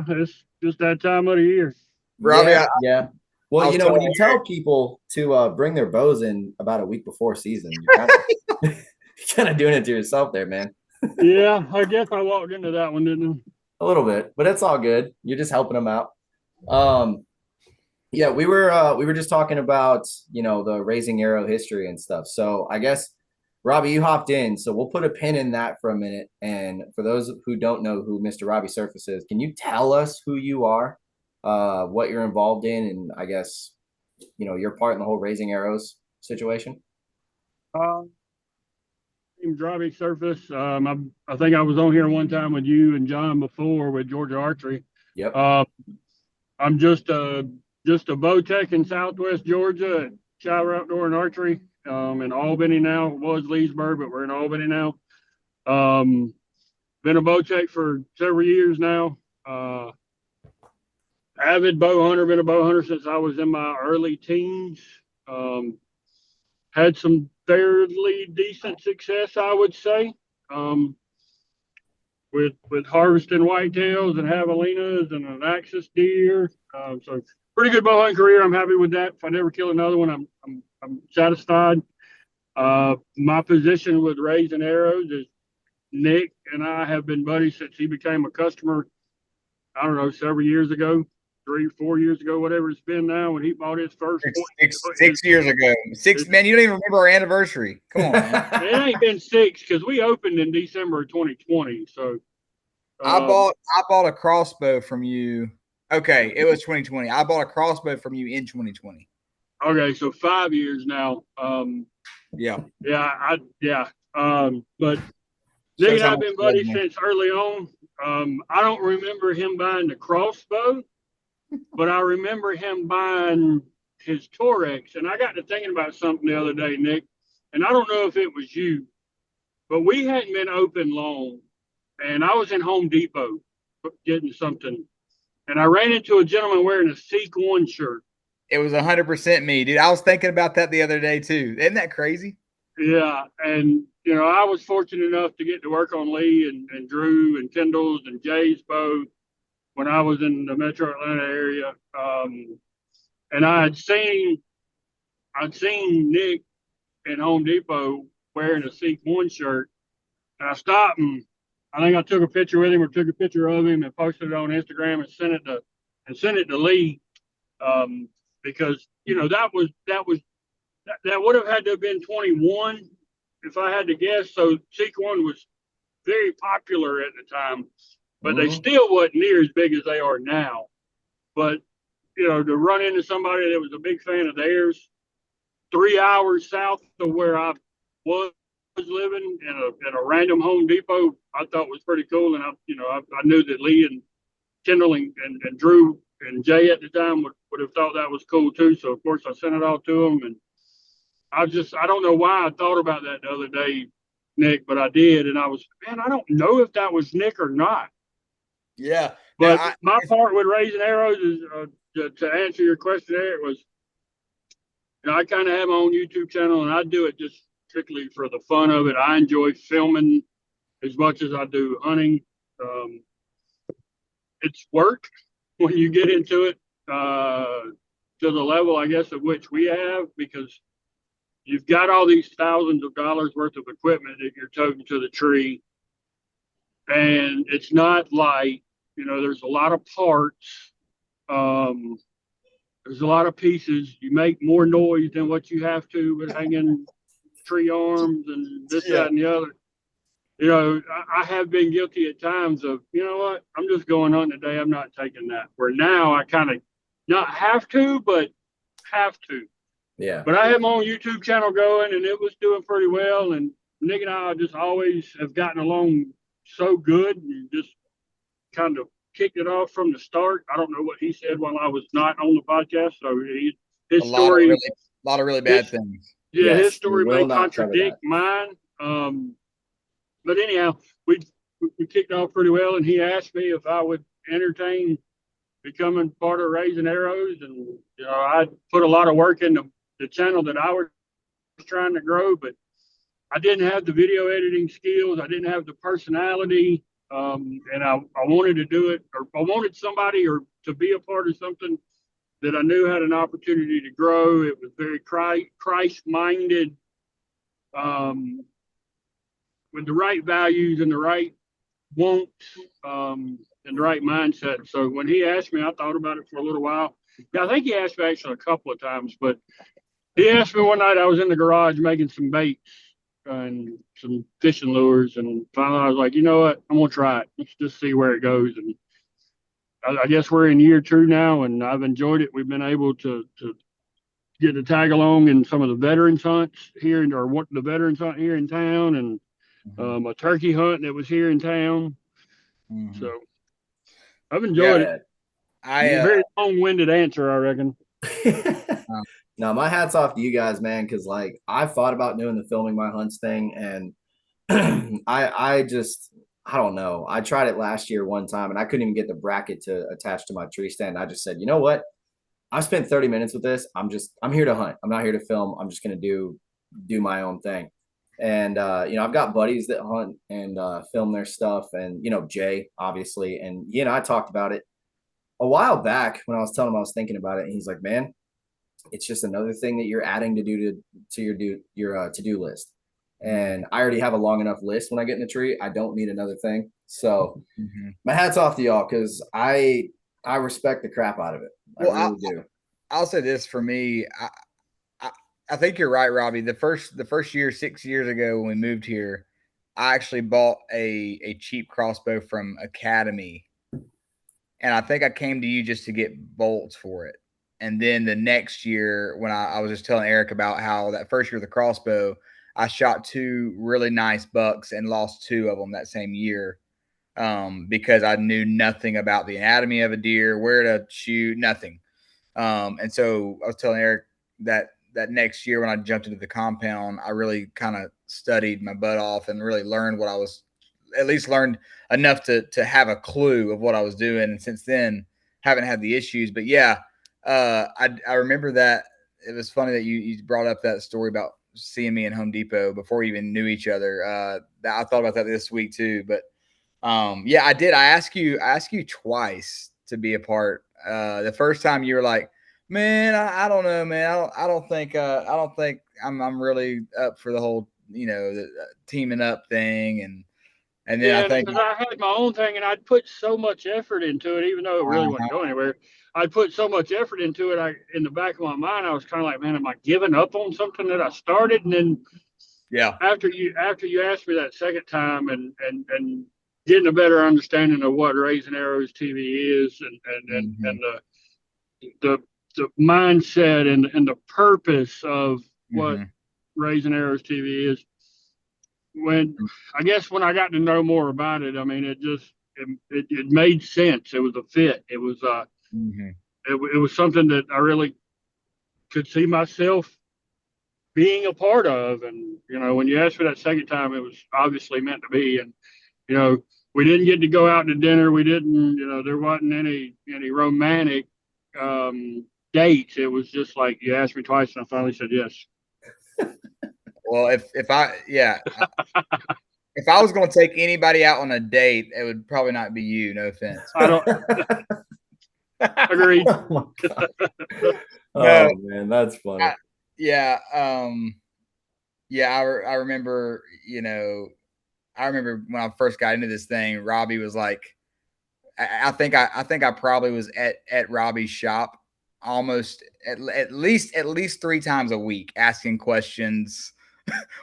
it's just that time of the year. Robbie, Yeah. Well, I was when telling you tell people to bring their bows in about a week before season, you're kind of doing it to yourself there, man. Yeah, I guess I walked into that one, didn't A little bit, but it's all good. You're just helping them out. Yeah, we were just talking about, the raising arrow history and stuff. So I guess Robbie, you hopped in, so we'll put a pin in that for a minute. And for those who don't know who Mr. Robbie Surface is, can you tell us who you are, what you're involved in, and I guess, your part in the whole raising arrows situation? I? Driving surface. I think I was on here one time with you and John before with Georgia Archery. Yep. I'm just a Bowtech in Southwest Georgia at Shiloh Outdoor and Archery. In Albany now. It was Leesburg, but we're in Albany now. Been a Bowtech for several years now. Avid bow hunter. Been a bow hunter since I was in my early teens. Had some fairly decent success, I would say, with harvesting whitetails and javelinas and an axis deer. So pretty good bow hunting career. I'm happy with that. If I never kill another one, I'm satisfied. My position with raising arrows is Nick and I have been buddies since he became a customer. I don't know, several years ago, 3-4 years ago, whatever it's been now, when he bought his first 6 years ago. Man, you don't even remember our anniversary. Come on, man. It ain't been 6 because we opened in December of 2020. So I bought a crossbow from you. Okay, it was 2020. I bought a crossbow from you in 2020. Okay, so 5 years now. Yeah. But Nick and I have been buddies since early on. I don't remember him buying the crossbow, but I remember him buying his Torex. And I got to thinking about something the other day, Nick, and I don't know if it was you, but we hadn't been open long, and I was in Home Depot getting something, and I ran into a gentleman wearing a Seek One shirt. It was 100% me, dude. I was thinking about that the other day too. Isn't that crazy? Yeah, and I was fortunate enough to get to work on Lee and Drew and Kendall's and Jay's bow when I was in the Metro Atlanta area. And I'd seen Nick in Home Depot wearing a Seek One shirt, and I stopped and I think I took a picture with him or took a picture of him and posted it on Instagram and sent it to Lee, because that would have had to have been 21 if I had to guess. So Seek One was very popular at the time, but they still wasn't near as big as they are now. But to run into somebody that was a big fan of theirs, 3 hours south of where I was living in a random Home Depot, I thought was pretty cool. And I knew that Lee and Kendall and Drew and Jay at the time would have thought that was cool too. So of course I sent it all to them, and I don't know why I thought about that the other day, Nick, but I did. And I don't know if that was Nick or not. Yeah. But my part with raising arrows is, to answer your question there, it was, I kind of have my own YouTube channel, and I do it just strictly for the fun of it. I enjoy filming as much as I do hunting. It's work when you get into it, to the level, I guess, of which we have, because you've got all these thousands of dollars worth of equipment that you're toting to the tree, and it's not light. There's a lot of parts. there's a lot of pieces. You make more noise than what you have to with hanging tree arms and this, that, and the other. You know, I have been guilty at times of, you know what, I'm just going hunting today. I'm not taking that. Where now I kind of not have to, but have to. Yeah. But I had my own YouTube channel going, and it was doing pretty well. And Nick and I just always have gotten along so good, and just kind of kicked it off from the start. I don't know what he said while I was not on the podcast. So his story, a lot of really bad things. Yeah, Yes, his story we will may not cover contradict mine. But anyhow, we kicked off pretty well, and he asked me if I would entertain becoming part of Raising Arrows. And, you know, I put a lot of work into the channel that I was trying to grow, but I didn't have the video editing skills. I didn't have the personality. And I wanted to do it, or I wanted somebody or to be a part of something that I knew had an opportunity to grow. It was very Christ-minded, with the right values and the right wants, and the right mindset. So when he asked me, I thought about it for a little while. Yeah, I think he asked me actually a couple of times, but he asked me one night. I was in the garage making some baits and some fishing lures, and finally I was like, you know what, I'm gonna try it. Let's just see where it goes. And I guess we're in year 2 now, and I've enjoyed it. We've been able to get to tag along in some of the veterans hunts here, or what the veterans hunt here in town, and a turkey hunt that was here in town. So I've enjoyed it. Very long-winded answer, I reckon. No, my hat's off to you guys, man, because like I've thought about doing the filming my hunts thing, and I don't know. I tried it last year one time, and I couldn't even get the bracket to attach to my tree stand. I just said, you know what? I spent 30 minutes with this. I'm here to hunt. I'm not here to film. I'm just gonna do my own thing. And you know, I've got buddies that hunt and film their stuff, and you know, Jay, obviously, and you know, I talked about it a while back when I was telling him I was thinking about it, and he's like, man, it's just another thing that you're adding to do to your to-do list. And I already have a long enough list when I get in the tree. I don't need another thing. So my hat's off to y'all, because I respect the crap out of it. I really do. I'll say this for me. I think you're right, Robbie. The first year, 6 years ago when we moved here, I actually bought a cheap crossbow from Academy. And I think I came to you just to get bolts for it. And then the next year, when I was just telling Eric about how that first year of the crossbow, I shot 2 really nice bucks and lost 2 of them that same year, because I knew nothing about the anatomy of a deer, where to shoot, nothing. And so I was telling Eric that next year when I jumped into the compound, I really kind of studied my butt off and really learned what I was, at least learned enough to have a clue of what I was doing. And since then, haven't had the issues. But yeah, I remember that it was funny that you brought up that story about seeing me in Home Depot before we even knew each other. I thought about that this week too. But yeah, I did. I asked you twice to be a part. The first time you were like, man, I don't know, man. I don't think I'm really up for the whole, you know, the teaming up thing. And then I think I had my own thing, and I'd put so much effort into it, even though it really wasn't going anywhere. I'd put so much effort into it. In the back of my mind, I was kind of like, man, am I giving up on something that I started? And then, after you asked me that second time, and getting a better understanding of what Raising Arrows TV is, and the mindset and the purpose of what Raising Arrows TV is. When I got to know more about it, I mean, it made sense. It was a fit. It was it was something that I really could see myself being a part of. And you know, when you asked me that second time, it was obviously meant to be. And you know, we didn't get to go out to dinner. We didn't, you know, there wasn't any romantic dates. It was just like, you asked me twice, and I finally said yes. Well, if I was going to take anybody out on a date, it would probably not be you. No offense. I don't. Agreed. Oh man, that's funny. I remember. You know, I remember when I first got into this thing. Robbie was like, I think I probably was at Robbie's shop almost at least 3 times a week, asking questions.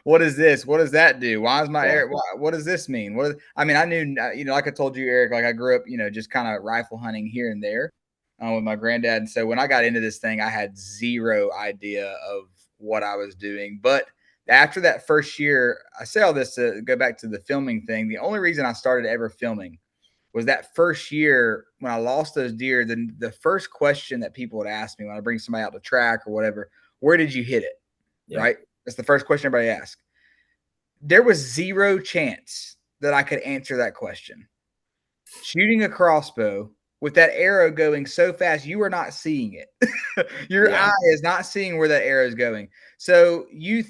What is this? What does that do? Why is my air? What does this mean? I mean, I knew, like I told you, Eric, like I grew up, just kind of rifle hunting here and there with my granddad. And so when I got into this thing, I had zero idea of what I was doing. But after that first year, I say all this to go back to the filming thing. The only reason I started ever filming was that first year when I lost those deer. The first question that people would ask me when I bring somebody out to track or whatever, where did you hit it? Yeah. Right? That's the first question everybody asks. There was zero chance that I could answer that question. Shooting a crossbow with that arrow going so fast, you are not seeing it. Your eye is not seeing where that arrow is going. So you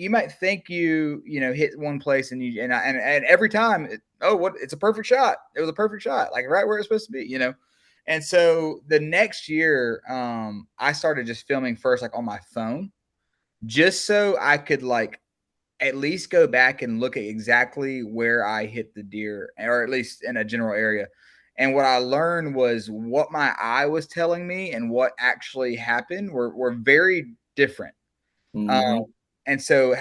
might think you hit one place and every time, it's a perfect shot. It was a perfect shot, like right where it's supposed to be, And so the next year, I started just filming first, like on my phone, just so I could like at least go back and look at exactly where I hit the deer, or at least in a general area. And what I learned was what my eye was telling me and what actually happened were very different. Mm-hmm. And so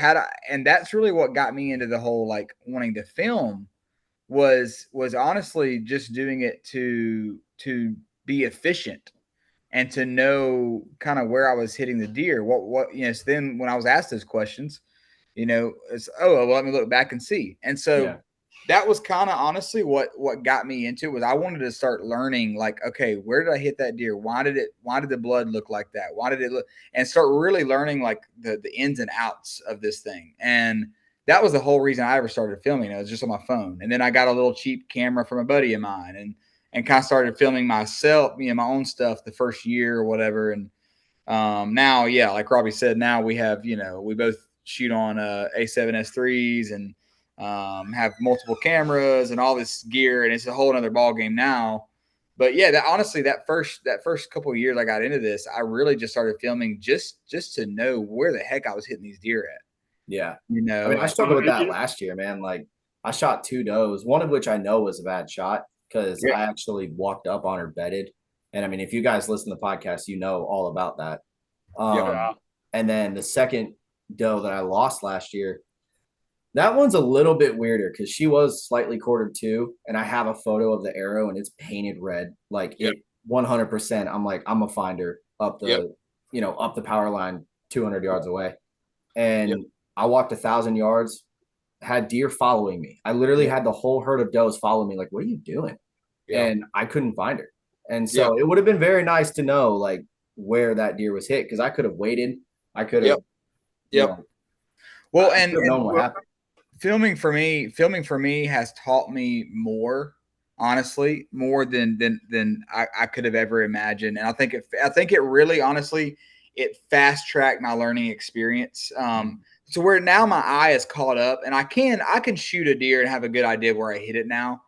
and that's really what got me into the whole like wanting to film was honestly just doing it to be efficient and to know kind of where I was hitting the deer. So then when I was asked those questions, it's, well, let me look back and see. And so that was kind of honestly what got me into it. Was I wanted to start learning, like, okay, where did I hit that deer? Why did the blood look like that? Why did it look, and start really learning like the ins and outs of this thing. And that was the whole reason I ever started filming. It was just on my phone. And then I got a little cheap camera from a buddy of mine and kind of started filming myself, my own stuff the first year or whatever. And now, like Robbie said, now we have, we both shoot on A7S3s and have multiple cameras and all this gear, and it's a whole other ball game now. But yeah, honestly, that first couple of years I got into this, I really just started filming just to know where the heck I was hitting these deer at. Yeah. I mean, I struggled with that last year, man. Like I shot 2 does, one of which I know was a bad shot because I actually walked up on her bedded. And I mean, if you guys listen to the podcast, you know all about that. And then the second doe that I lost last year, that one's a little bit weirder because she was slightly quartered too. And I have a photo of the arrow and it's painted red. Like it 100%. I'm like, I'm gonna find her up the, up the power line 200 yards away. And I walked 1,000 yards, had deer following me. I literally had the whole herd of does follow me. Like, what are you doing? And I couldn't find her. And so it would have been very nice to know like where that deer was hit, because I could have waited. I could have. Well, and known what happened. Filming for me has taught me more, honestly, more than I could have ever imagined. And I think it really, honestly, it fast tracked my learning experience. So where now my eye is caught up, and I can shoot a deer and have a good idea of where I hit it now.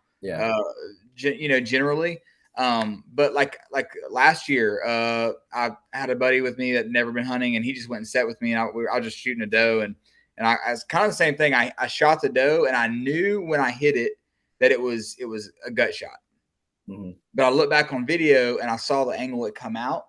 Generally. But like last year, I had a buddy with me that never been hunting, and he just went and sat with me, and I was just shooting a doe, and I was kind of the same thing. I shot the doe, and I knew when I hit it that it was a gut shot. Mm-hmm. But I looked back on video and I saw the angle it come out,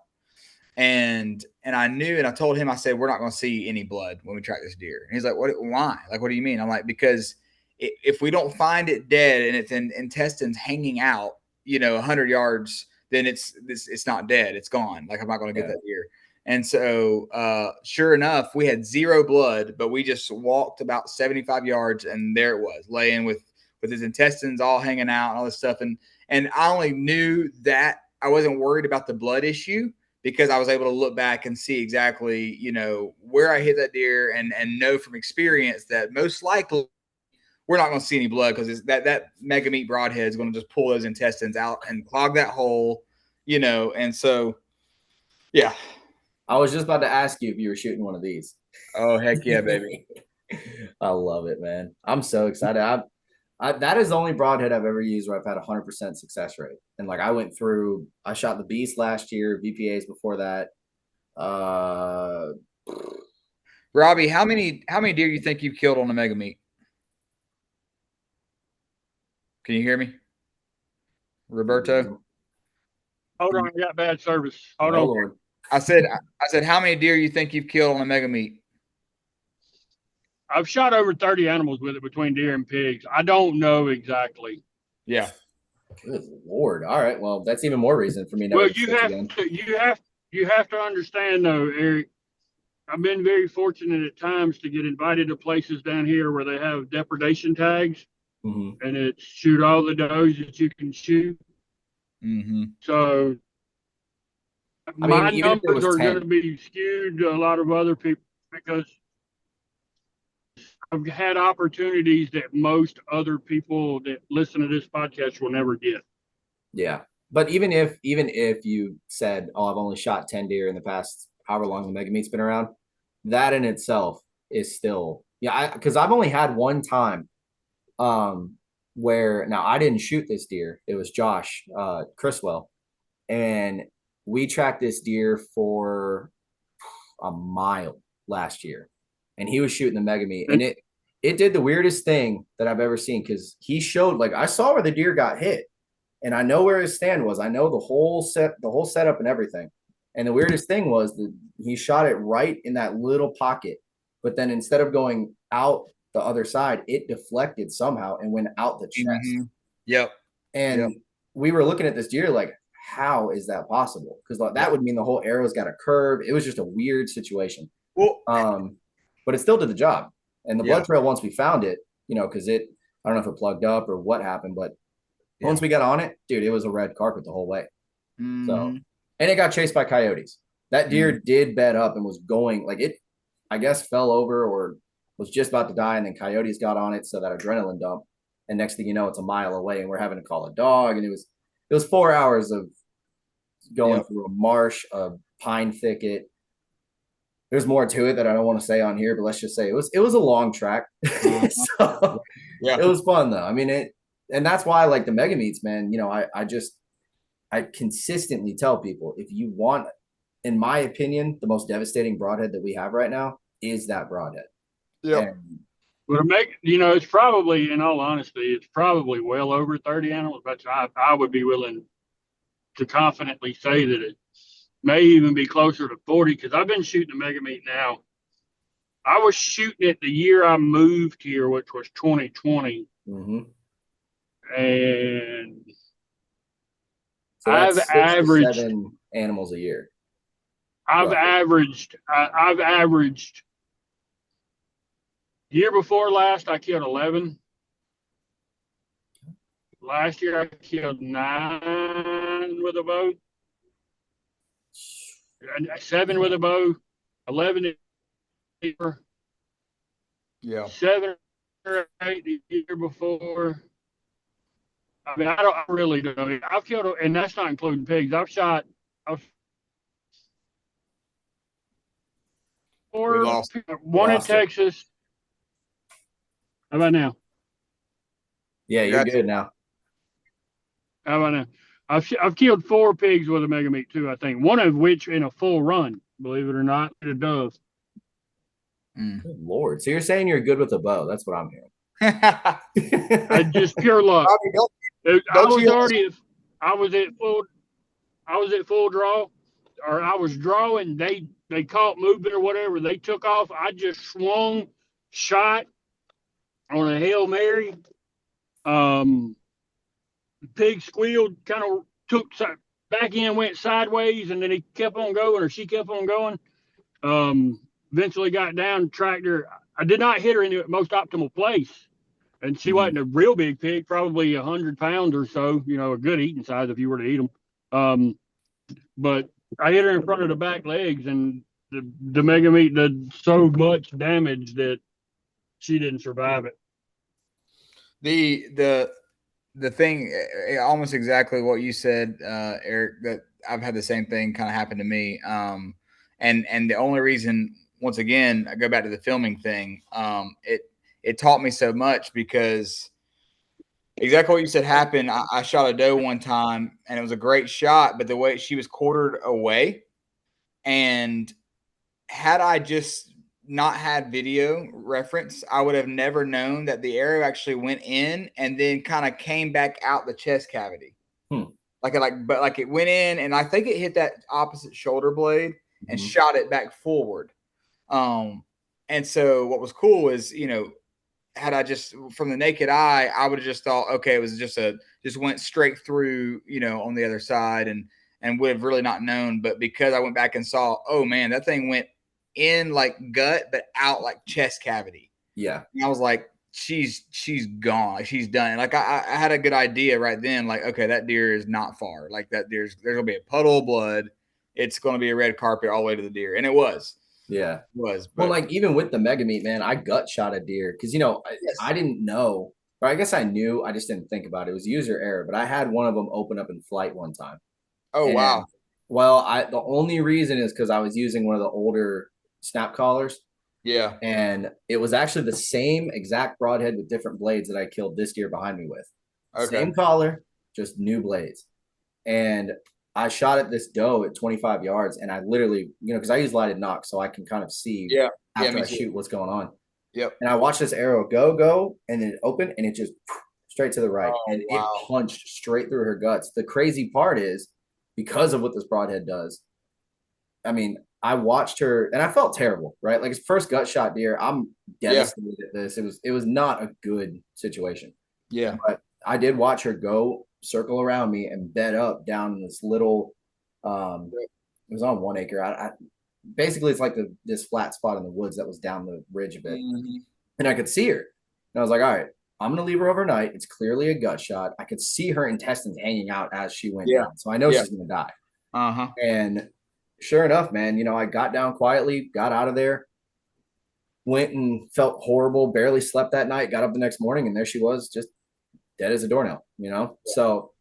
and I knew, and I told him, I said, we're not going to see any blood when we track this deer. And he's like, what? Why? Like, what do you mean? I'm like, because if we don't find it dead and its intestines hanging out, 100 yards, then it's not dead. It's gone. Like, I'm not going to get that deer. And so, sure enough, we had zero blood, but we just walked about 75 yards, and there it was, laying with his intestines all hanging out and all this stuff. And I only knew that I wasn't worried about the blood issue because I was able to look back and see exactly, where I hit that deer and know from experience that most likely we're not going to see any blood, because that mega meat broadhead is going to just pull those intestines out and clog that hole, and so, yeah. I was just about to ask you if you were shooting one of these. Oh, heck yeah, baby. I love it, man. I'm so excited. That is the only broadhead I've ever used where I've had 100% success rate. And like I shot the Beast last year, VPAs before that. Robbie, how many deer you think you've killed on the mega meat? Can you hear me, Roberto? Hold on, I got bad service. Hold Oh, on. Lord. I said, how many deer you think you've killed on a mega meet? I've shot over 30 animals with it between deer and pigs. I don't know exactly. Yeah. Good Lord. All right. Well, that's even more reason for me never Well, to switch again. you have to understand though, Eric. I've been very fortunate at times to get invited to places down here where they have depredation tags, Mm-hmm. and it's shoot all the does that you can shoot. Mm-hmm. So I mean, my even if it numbers was are going to 10. be skewed to a lot of other people because I've had opportunities that most other people that listen to this podcast will never get. Yeah. But even if you said, oh, I've only shot 10 deer in the past however long the mega meat's been around, that in itself is still, yeah, because I've only had one time where now I didn't shoot this deer. It was Josh Criswell. And we tracked this deer for a mile last year. And he was shooting the mega meat. And it did the weirdest thing that I've ever seen because he showed, like, I saw where the deer got hit. And I know where his stand was. I know the whole setup and everything. And the weirdest thing was that he shot it right in that little pocket. But then instead of going out the other side, it deflected somehow and went out the chest. Mm-hmm. Yep. And we were looking at this deer like, how is that possible? Because that would mean the whole arrow's got a curve. It was just a weird situation. Well, but it still did the job. And the blood trail, once we found it, because I don't know if it plugged up or what happened, but once we got on it, dude, it was a red carpet the whole way. Mm-hmm. So, and it got chased by coyotes. That deer did bed up and was going, like, it, I guess, fell over or was just about to die. And then coyotes got on it. So that adrenaline dump. And next thing you know, it's a mile away and we're having to call a dog. And it was 4 hours of going through a marsh, a pine thicket. There's more to it that I don't want to say on here, but let's just say it was a long track. So it was fun though. I mean, and that's why I like the mega meets, man. I consistently tell people, if you want, in my opinion, the most devastating broadhead that we have right now is that broadhead. Yeah. But it's probably, in all honesty, it's probably well over 30 animals, but I would be willing to confidently say that it may even be closer to 40 because I've been shooting the mega meat now. I was shooting it the year I moved here, which was 2020. Mm-hmm. And so I've averaged 7 animals a year. I've averaged year before last I killed 11. Last year I killed 9 with a bow, 7 with a bow, 11 year, 7 or 8 the year before. I mean, I really don't know. I've killed, and that's not including pigs. I've shot one in Texas. How about now? Yeah, you're good now. How about now? I've killed 4 pigs with a mega meat too, I think. One of which in a full run, believe it or not, a dove. Good Lord. So you're saying you're good with a bow. That's what I'm hearing. I just pure luck. I was at full draw, or I was drawing. They caught movement or whatever. They took off. I just swung, shot on a Hail Mary. Pig squealed, kind of took back in, went sideways, and then he kept on going, or she kept on going. Eventually got down, tracked her. I did not hit her in the most optimal place. And she wasn't a real big pig, probably 100 pounds or so, a good eating size if you were to eat them. But I hit her in front of the back legs, and the mega meat did so much damage that she didn't survive it. The thing, almost exactly what you said, Eric, that I've had the same thing kind of happen to me. And the only reason, once again, I go back to the filming thing. It taught me so much because exactly what you said happened. I shot a doe one time and it was a great shot, but the way she was quartered away, and had I just not had video reference, I would have never known that the arrow actually went in and then kind of came back out the chest cavity. But it went in, and I think it hit that opposite shoulder blade and shot it back forward. And so what was cool is, had I just from the naked eye, I would have just thought, okay, it was just went straight through, on the other side, and would have really not known. But because I went back and saw, oh man, that thing went in like gut, but out like chest cavity. Yeah. And I was like, she's gone. Like, she's done. Like I had a good idea right then. Like, okay, that deer is not far. Like there's gonna be a puddle of blood. It's gonna be a red carpet all the way to the deer, and it was. Yeah, it was. But well, like even with the mega meat, man, I gut shot a deer because I didn't know, or I guess I knew, I just didn't think about it. It was user error, but I had one of them open up in flight one time. Oh wow. Well, the only reason is because I was using one of the older snap collars. Yeah. And it was actually the same exact broadhead with different blades that I killed this deer behind me with. Okay. Same collar, just new blades. And I shot at this doe at 25 yards, and I literally, because I use lighted knock, so I can kind of see after I shoot what's going on. Yep. And I watched this arrow go, and then it opened, and it just straight to the right. And it punched straight through her guts. The crazy part is, because of what this broadhead does, I mean, I watched her, and I felt terrible, right? Like, it's first gut shot deer. I'm devastated at this. It was not a good situation. Yeah. But I did watch her go circle around me and bed up down in this little, it was on 1 acre. Basically it's like this flat spot in the woods that was down the ridge a bit. And I could see her. And I was like, all right, I'm going to leave her overnight. It's clearly a gut shot. I could see her intestines hanging out as she went down. So I know she's going to die. And sure enough, man, I got down quietly, got out of there, went and felt horrible, barely slept that night, got up the next morning, and there she was, just dead as a doornail, So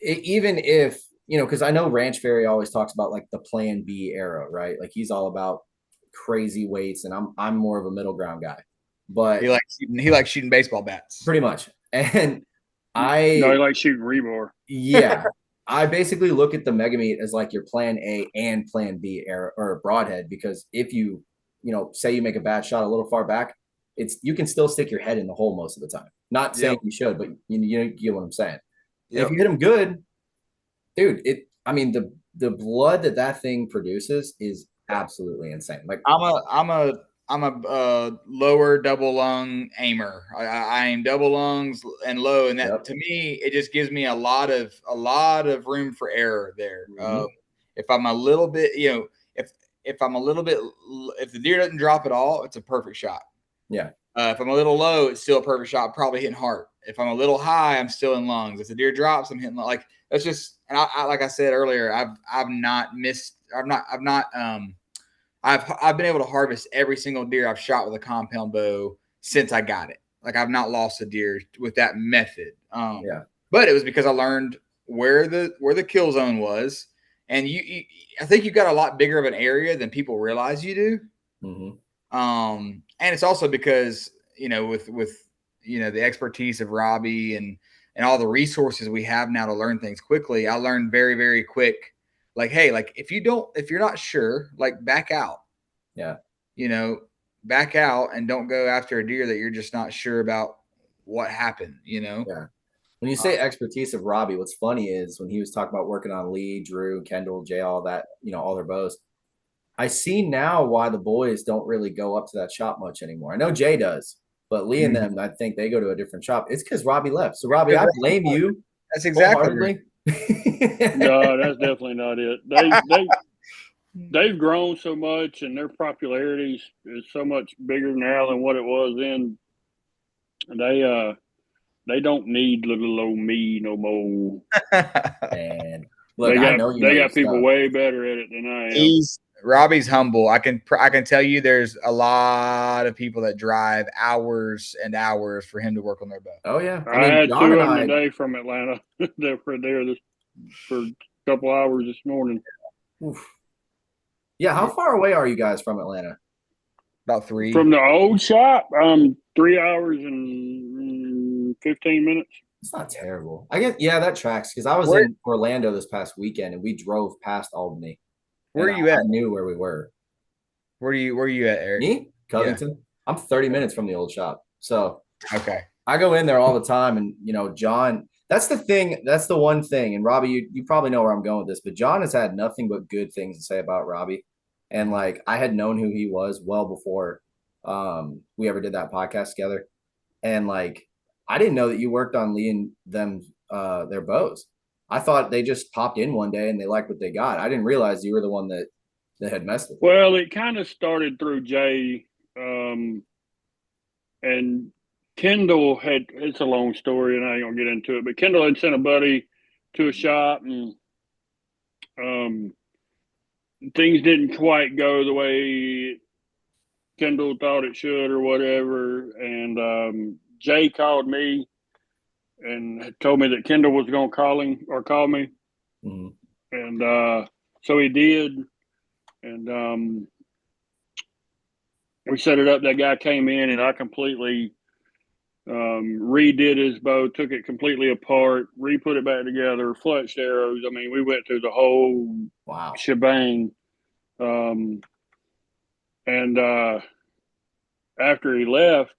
even if, because I know Ranch Fairy always talks about like the plan B era, right? Like he's all about crazy weights, and I'm more of a middle ground guy. But he likes shooting baseball bats. Pretty much. And he likes shooting rebar. Yeah. I basically look at the mega meat as like your plan A and plan B era or broadhead, because if you say you make a bad shot a little far back, you can still stick your head in the hole most of the time. Not saying you should, but you get what I'm saying. If you hit them good, dude, the blood that thing produces is absolutely insane. Like I'm a lower double lung aimer. I aim double lungs and low, and that to me, it just gives me a lot of room for error there. If I'm a little bit, if the deer doesn't drop at all, it's a perfect shot. Yeah. If I'm a little low, it's still a perfect shot. Probably hitting heart. If I'm a little high, I'm still in lungs. If the deer drops, I'm hitting like that's just. And I like I said earlier, I've been able to harvest every single deer I've shot with a compound bow since I got it. Like I've not lost a deer with that method. But it was because I learned where the kill zone was, and I think you've got a lot bigger of an area than people realize you do. And it's also because, with the expertise of Robbie and all the resources we have now to learn things quickly, I learned very, very quick, like, hey, like if you're not sure, like back out. Yeah. Back out and don't go after a deer that you're just not sure about what happened, Yeah. When you say expertise of Robbie, what's funny is when he was talking about working on Lee, Drew, Kendall, Jay, all that, all their bows, I see now why the boys don't really go up to that shop much anymore. I know Jay does, but Lee and them, I think they go to a different shop. It's because Robbie left. So Robbie, I blame you. That's exactly. No, that's definitely not it. They've grown so much, and their popularity is so much bigger now than what it was then. They don't need little old me no more. And look, they got people way better at it than I am. Robbie's humble. I can tell you, there's a lot of people that drive hours and hours for him to work on their bow. Oh yeah, I had John two of them a day from Atlanta. They were there for a couple hours this morning. Oof. Yeah, how far away are you guys from Atlanta? About 3. From the old shop, 3 hours and 15 minutes. It's not terrible. I guess that tracks, because I was in Orlando this past weekend and we drove past Albany. Where are you at? I knew where we were. Where are you at, Eric? Me? Covington. Yeah. I'm 30 minutes from the old shop. So okay. I go in there all the time, and John, That's the thing. That's the one thing. And Robbie, you probably know where I'm going with this, but John has had nothing but good things to say about Robbie. And like I had known who he was well before we ever did that podcast together. And like I didn't know that you worked on Lee and them their bows. I thought they just popped in one day and they liked what they got. I didn't realize you were the one that had messed with it. Well, it kind of started through Jay, and Kendall had, it's a long story and I ain't gonna get into it, but Kendall had sent a buddy to a shop and things didn't quite go the way Kendall thought it should or whatever. And Jay called me and told me that Kendall was gonna call me. Mm-hmm. And so he did. And we set it up. That guy came in and I completely redid his bow, took it completely apart, re-put it back together, fletched arrows. I mean, we went through the whole shebang. And after he left,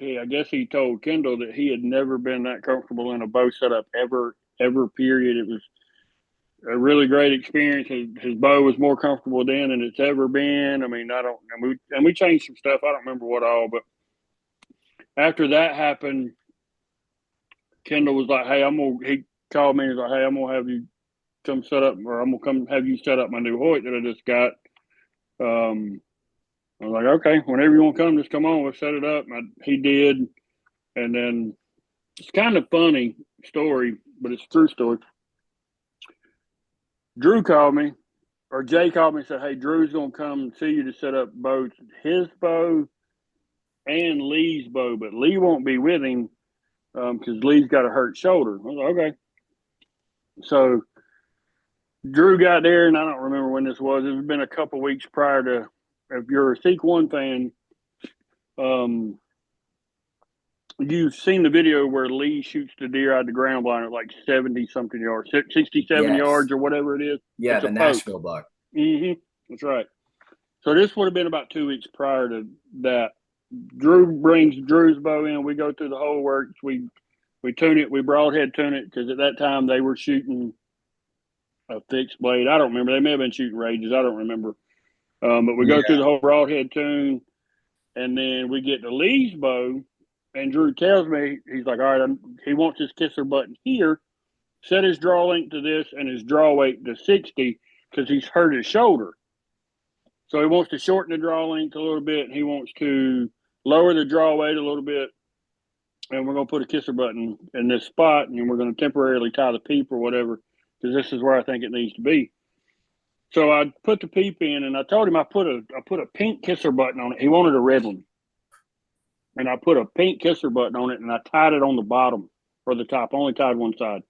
I guess he told Kendall that he had never been that comfortable in a bow setup ever, period. It was a really great experience. His bow was more comfortable then than it's ever been. I mean, and we changed some stuff. I don't remember what all, but after that happened, Kendall was like, "Hey, he called me and was like, hey, I'm going to have you come set up, or I'm going to come have you set up my new Hoyt that I just got." I was like, "Okay, whenever you want to come, just come on. We'll set it up." And he did. And then it's kind of funny story, but it's a true story. Drew called me, or Jay called me and said, "Hey, Drew's going to come see you to set up both his bow and Lee's bow, but Lee won't be with him because Lee's got a hurt shoulder." I was like, "Okay." So Drew got there, and I don't remember when this was. It's been a couple of weeks prior to, if you're a Seek One fan, you've seen the video where Lee shoots the deer out of the ground blind at like 70-something yards, 67 yards or whatever it is. Yeah, it's the Nashville buck. Mm-hmm. That's right. So this would have been about 2 weeks prior to that. Drew brings Drew's bow in. We go through the whole works. We tune it. We broadhead tune it because at that time they were shooting a fixed blade. I don't remember. They may have been shooting rages. I don't remember. But we go through the whole broadhead tune, and then we get to Lee's bow, and Drew tells me, he's like, "All right, he wants his kisser button here, set his draw length to this and his draw weight to 60 because he's hurt his shoulder. So he wants to shorten the draw length a little bit, and he wants to lower the draw weight a little bit, and we're going to put a kisser button in this spot, and we're going to temporarily tie the peep or whatever, because this is where I think it needs to be." So I put the peep in, and I told him I put a pink kisser button on it. He wanted a red one, and I put a pink kisser button on it, and I tied it on the bottom or the top. Only tied one side.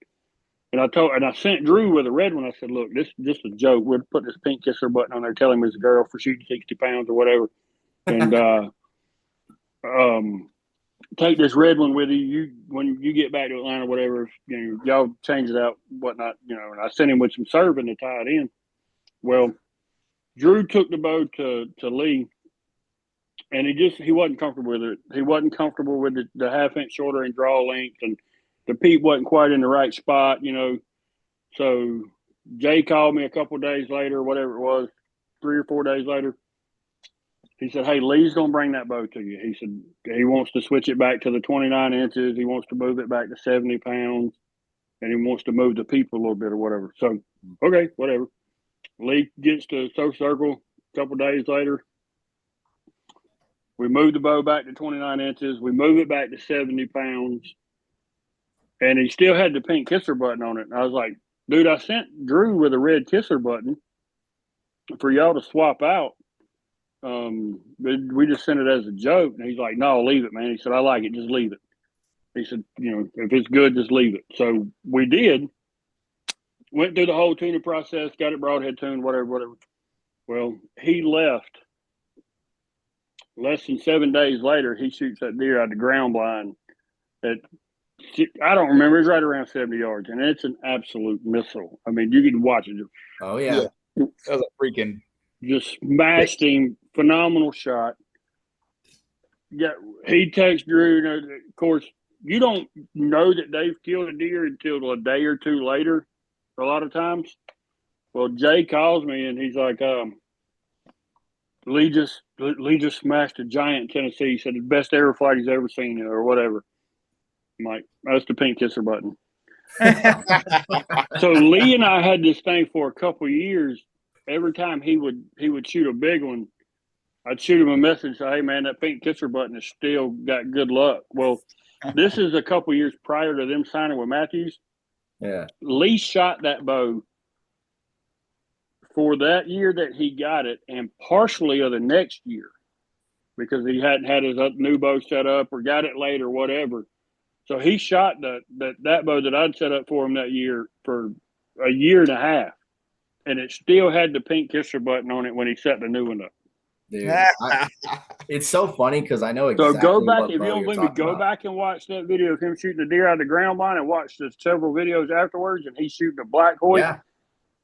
And I sent Drew with a red one. I said, "Look, this is just a joke. We'll put this pink kisser button on there. Tell him it's a girl for shooting 60 pounds or whatever. And take this red one with you. When you get back to Atlanta, whatever, y'all change it out, whatnot, And I sent him with some serving to tie it in. Well, Drew took the bow to Lee, and he wasn't comfortable with it. He wasn't comfortable with the half-inch shorter in draw length, and the peep wasn't quite in the right spot, So Jay called me a couple of days later, whatever it was, 3 or 4 days later. He said, "Hey, Lee's going to bring that bow to you." He said he wants to switch it back to the 29 inches. He wants to move it back to 70 pounds, and he wants to move the peep a little bit or whatever. So, okay, whatever. Lee gets to Social Circle a couple of days later. We move the bow back to 29 inches. We move it back to 70 pounds. And he still had the pink kisser button on it. And I was like, "Dude, I sent Drew with a red kisser button for y'all to swap out. We just sent it as a joke." And he's like, "No, leave it, man." He said, "I like it. Just leave it." He said, "If it's good, just leave it." So we did. Went through the whole tuning process, got it broadhead tuned, whatever. Well, he left. Less than 7 days later, he shoots that deer out of the ground blind at, I don't remember, it's right around 70 yards, and it's an absolute missile. I mean, you can watch it. Oh, yeah. That was a freaking just smashed him. Phenomenal shot. Yeah, he texted Drew. Of course, you don't know that they've killed a deer until a day or two later, a lot of times. Well, Jay calls me and he's like, Lee just smashed a giant in Tennessee. He said the best arrow flight he's ever seen or whatever. I'm like, that's the pink kisser button. So Lee and I had this thing for a couple of years. Every time he would shoot a big one, I'd shoot him a message, say, hey man, that pink kisser button has still got good luck. Well, this is a couple of years prior to them signing with Matthews. Yeah. Lee shot that bow for that year that he got it, and partially of the next year, because he hadn't had his new bow set up or got it late or whatever. So he shot that bow that I'd set up for him that year for a year and a half, and it still had the pink kisser button on it when he set the new one up. Dude, it's so funny because I know exactly. So go back, what if you bow don't you're believe me, talking go about. back and watch that video of him shooting the deer out of the ground line and watch the several videos afterwards, and he's shooting a black Hoyt. Yeah.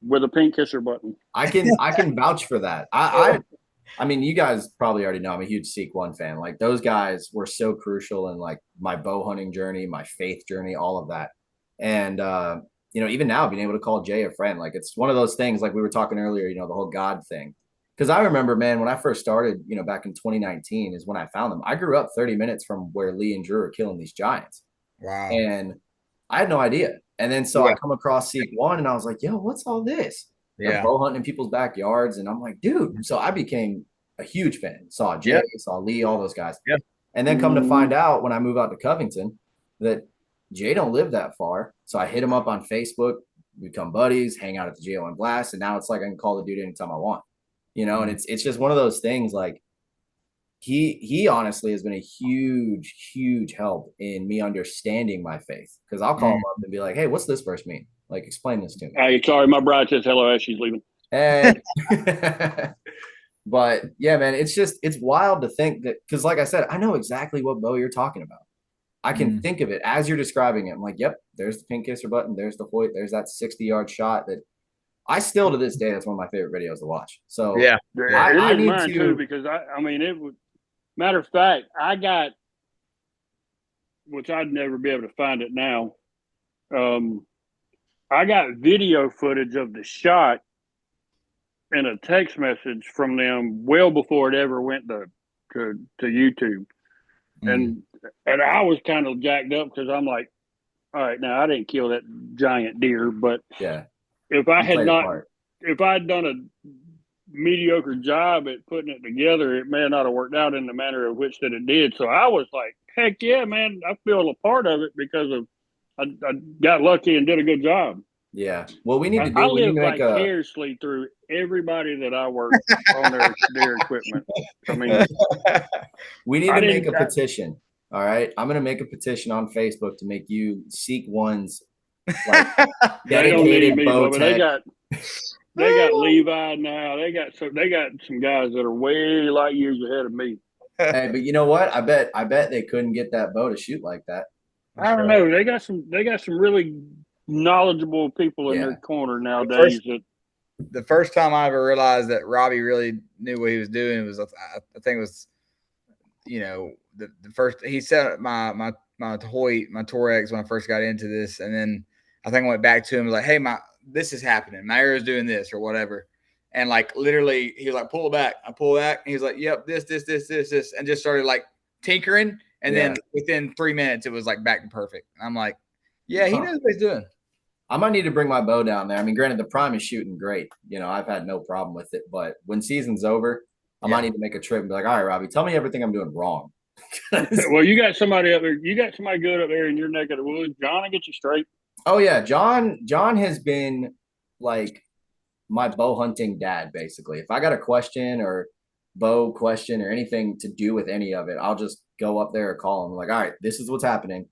With a pink kisser button. I can vouch for that. I mean, you guys probably already know I'm a huge Seek One fan. Like those guys were so crucial in like my bow hunting journey, my faith journey, all of that. And you know, even now being able to call Jay a friend, like it's one of those things like we were talking earlier, you know, the whole God thing. Because I remember, man, when I first started, you know, back in 2019 is when I found them. I grew up 30 minutes from where Lee and Drew are killing these giants. Wow. And I had no idea. And then so I come across Seek One and I was like, yo, what's all this? They're bow hunting in people's backyards. And I'm like, dude. So I became a huge fan. Saw Jay, saw Lee, all those guys. Yeah. And then come to find out when I move out to Covington that Jay don't live that far. So I hit him up on Facebook, become buddies, hang out at the jail and blast. And now it's like I can call the dude anytime I want. You know, and it's just one of those things like he honestly has been a huge help in me understanding my faith, because I'll call him up and be like, hey, what's this verse mean? Like, explain this to me. Hey, sorry, my bride says hello as she's leaving. And but yeah, man, it's wild to think that, because like I said, I know exactly what bow you're talking about. I can think of it as you're describing it. I'm like, yep, there's the pink kisser button, there's the Hoyt, there's that 60-yard shot that I still to this day, that's one of my favorite videos to watch. So yeah, I need mine too, because I mean, it would. Matter of fact, I got, which I'd never be able to find it now. I got video footage of the shot and a text message from them well before it ever went to YouTube, and I was kind of jacked up because I'm like, all right, now I didn't kill that giant deer, but yeah. If I had done a mediocre job at putting it together, it may not have worked out in the manner of which that it did. So I was like, heck yeah, man, I feel a part of it because of I got lucky and did a good job. Yeah. Well, we need to do. I live vicariously through everybody that I work on their equipment. I mean, we need to make a petition. All right, I'm gonna make a petition on Facebook to make you Seek One's like dedicated bow tech. They got Levi now. They got some guys that are way light years ahead of me. Hey, but you know what? I bet they couldn't get that bow to shoot like that. I don't know. They got some really knowledgeable people in their corner nowadays. The first time I ever realized that Robbie really knew what he was doing was, I think it was, you know, the first he set my Hoyt, my Torex when I first got into this, and then I think I went back to him like, hey, this is happening. My arrow's doing this or whatever. And like literally he was like, pull it back. I pull back. And he was like, yep, this, and just started like tinkering. And then within 3 minutes, it was like back to perfect. I'm like, yeah, he knows what he's doing. I might need to bring my bow down there. I mean, granted, the prime is shooting great. You know, I've had no problem with it. But when season's over, I might need to make a trip and be like, all right, Robbie, tell me everything I'm doing wrong. Well, you got somebody up there. You got somebody good up there in your neck of the woods. John, I'll get you straight. Oh, yeah. John has been like my bow hunting dad, basically. If I got a question or bow question or anything to do with any of it, I'll just go up there or call him like, all right, this is what's happening.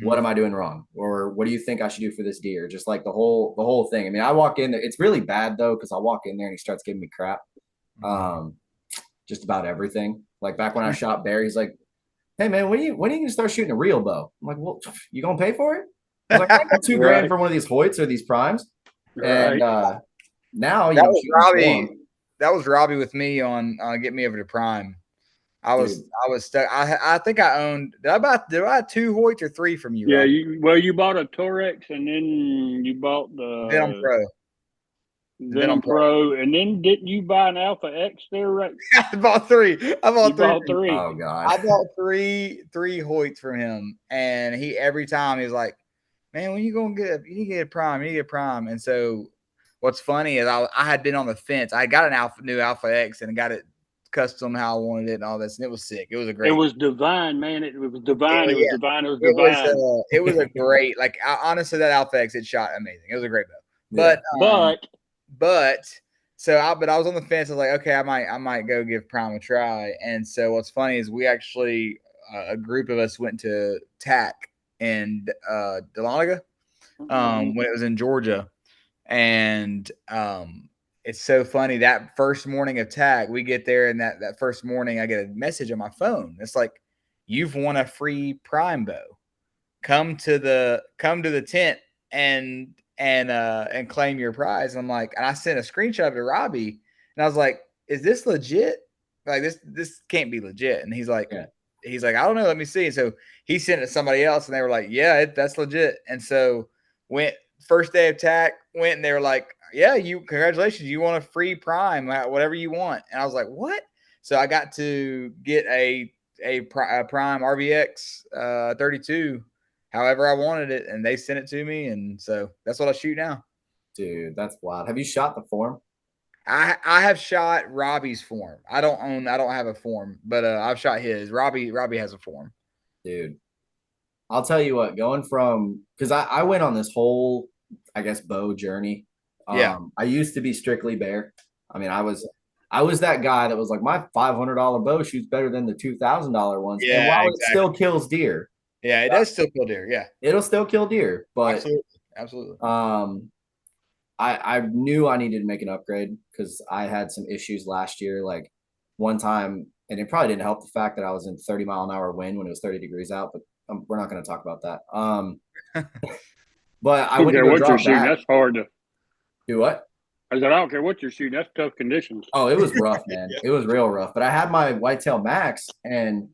What am I doing wrong? Or what do you think I should do for this deer? Just like the whole thing. I mean, I walk in there. It's really bad though, because I walk in there and he starts giving me crap. Just about everything. Like back when I shot bear, he's like, hey man, when are you gonna start shooting a real bow? I'm like, well, you gonna pay for it? I was like, I got $2,000 for one of these Hoyts or these primes. And now that was Robbie with me on getting me over to prime. I was stuck. I think I owned. Did I buy 2 Hoyts or 3 from you? Yeah, Rob? you bought a Torex, and then you bought the Venom Pro. Venom Pro, and then didn't you buy an Alpha X there? Right? I bought 3. I bought 3. Bought 3. Oh God! I bought three Hoyts from him, and he every time he's like, "Man, when you gonna get? You need to get a prime. You need to get a prime." And so, what's funny is I had been on the fence. I got an new Alpha X and got it custom how I wanted it and all this, and it was sick. It was a great. It was divine, man. It was divine. It was divine. It was divine. divine. It was a great. Like honestly, that Alpha X it shot amazing. It was a great bow. Yeah. But so I was on the fence. I was like, okay, I might go give Prime a try. And so what's funny is we actually a group of us went to TAC in Dahlonega when it was in Georgia, and it's so funny that first morning of TAC we get there, and that first morning I get a message on my phone. It's like, you've won a free Prime bow. Come to the tent and claim your prize. And I'm like, and I sent a screenshot of it to Robbie, and I was like, is this legit? Like this can't be legit. And he's like, I don't know, let me see. And so he sent it to somebody else, and they were like, yeah, that's legit. And so went first day of TAC, went, and they were like, yeah, congratulations, you won a free Prime, whatever you want. And I was like, what? So I got to get a Prime RVX 32 however I wanted it, and they sent it to me, and so that's what I shoot now. Dude, that's wild. Have you shot the form? I have shot Robbie's form. I don't have a form, but I've shot his. Robbie has a form. Dude, I'll tell you what, going from, because I went on this whole, I guess, bow journey. I used to be strictly bear. I mean, I was that guy that was like, my $500 bow shoots better than the $2,000 ones. Yeah, and while exactly. It still kills deer. Yeah, it does still kill deer. Yeah, it'll still kill deer. But absolutely. I knew I needed to make an upgrade because I had some issues last year. Like one time, and it probably didn't help the fact that I was in 30-mile-an-hour wind when it was 30 degrees out. But we're not going to talk about that. But I went to go drop back. That's hard to do. What? I said, I don't care what you're shooting. That's tough conditions. Oh, it was rough, man. It was real rough. But I had my Whitetail Max, and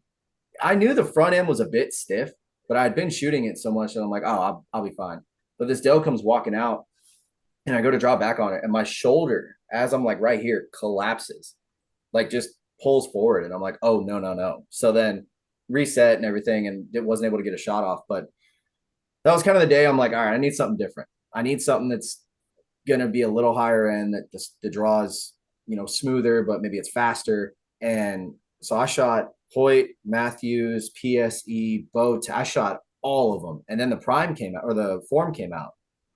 I knew the front end was a bit stiff, but I had been shooting it so much that I'm like, oh, I'll be fine. But this doe comes walking out, and I go to draw back on it, and my shoulder, as I'm like right here, collapses, like just pulls forward, and I'm like, oh, no. So then reset and everything, and it wasn't able to get a shot off. But that was kind of the day I'm like, all right, I need something different. I need something that's going to be a little higher end, that the draw is, smoother, but maybe it's faster. And so I shot Hoyt, Matthews, PSE, Bowtike. I shot all of them. And then the Prime came out, or the form came out.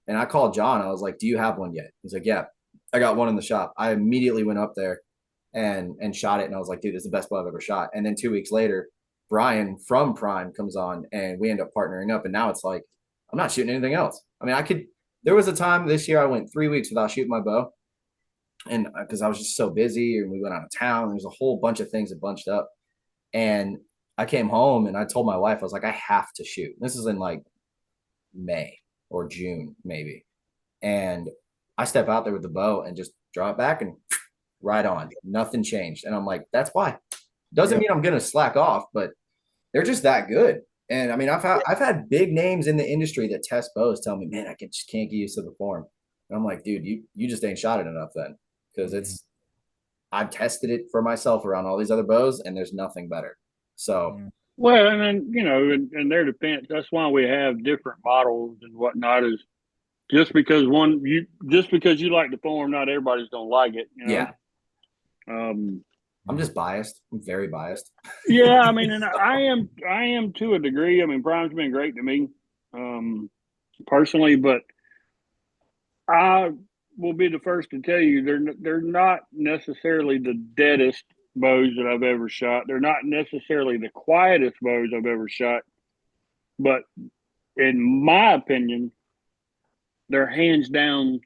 And I called John. I was like, do you have one yet? He's like, yeah, I got one in the shop. I immediately went up there and shot it. And I was like, dude, this is the best bow I've ever shot. And then 2 weeks later, Brian from Prime comes on, and we end up partnering up. And now it's like, I'm not shooting anything else. I mean, there was a time this year I went 3 weeks without shooting my bow. And because I was just so busy, and we went out of town. There's a whole bunch of things that bunched up. And I came home, and I told my wife, I was like, I have to shoot. This is in like May or June, maybe. And I step out there with the bow and just draw it back and right on. Nothing changed. And I'm like, that's why. Doesn't mean I'm going to slack off, but they're just that good. And I mean, I've had big names in the industry that test bows tell me, man, I just can't get used to the form. And I'm like, dude, you just ain't shot it enough then. Because I've tested it for myself around all these other bows, and there's nothing better. So, well, and then, in their defense, that's why we have different models and whatnot. Is just because you like the form, not everybody's gonna like it. Yeah. I'm just biased. I'm very biased. Yeah, I mean, and I am to a degree. I mean, Prime's been great to me, personally, but I will be the first to tell you they're not necessarily the deadest bows that I've ever shot. They're not necessarily the quietest bows I've ever shot, but in my opinion, they're hands down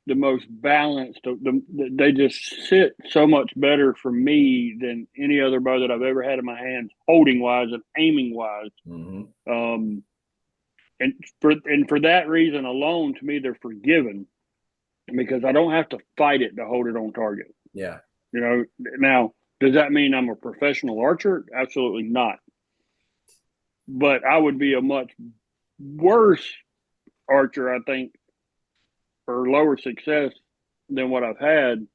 the most balanced. They just sit so much better for me than any other bow that I've ever had in my hands, holding wise and aiming wise. Mm-hmm. And for that reason alone, to me, they're forgiven because I don't have to fight it to hold it on target. Yeah. Now Does that mean I'm a professional archer? Absolutely not. But I would be a much worse archer, I think, or lower success than what I've had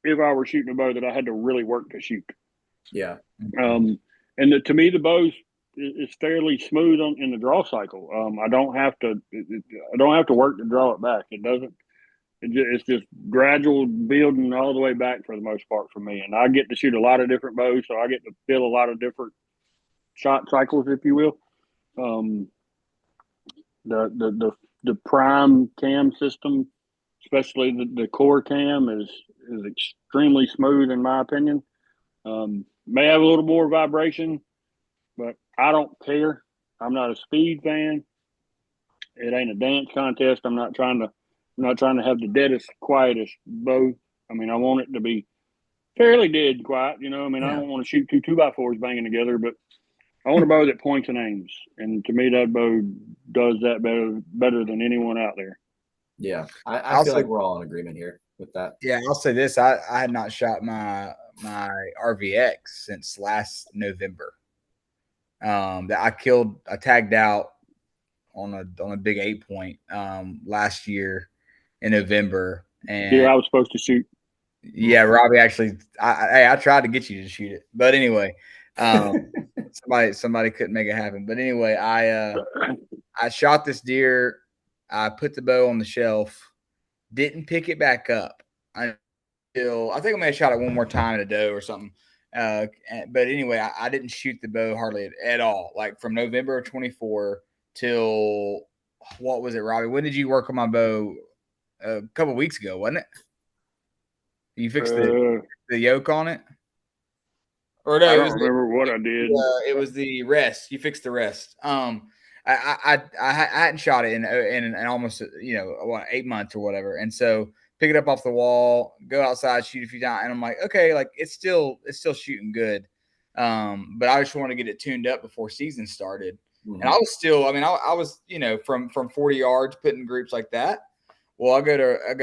if I were shooting a bow that I had to really work to shoot. Yeah. And to me, the bow is fairly smooth in the draw cycle. I don't have to work to draw it back. It's just gradual building all the way back for the most part for me. And I get to shoot a lot of different bows, so I get to feel a lot of different shot cycles, if you will. The prime cam system, especially the core cam, is extremely smooth in my opinion. May have a little more vibration, but I don't care. I'm not a speed fan. It ain't a dance contest. I'm not trying to have the deadest, quietest bow. I mean, I want it to be fairly dead quiet. I don't want to shoot two 2x4s banging together, but I want a bow that points and aims. And to me, that bow does that better than anyone out there. Yeah. I feel like we're all in agreement here with that. Yeah, I'll say this. I had not shot my RVX since last November. That I tagged out on a big 8-point last year in November. And yeah, I was supposed to shoot. Yeah, Robbie actually I tried to get you to shoot it. But anyway, somebody couldn't make it happen. But anyway, I shot this deer. I put the bow on the shelf, didn't pick it back up until I think I may have shot it one more time at a doe or something. But anyway, I didn't shoot the bow hardly at all. Like from November of 24 till what was it, Robbie? When did you work on my bow? A couple of weeks ago, wasn't it? You fixed the yoke on it? Or no, I don't remember what I did. It was the rest. You fixed the rest. I hadn't shot it in almost 8 months or whatever, and so pick it up off the wall, go outside, shoot a few times, and I'm like, okay, like it's still shooting good, but I just want to get it tuned up before season started, and I was still, I was from 40 yards putting groups like that. Well, I go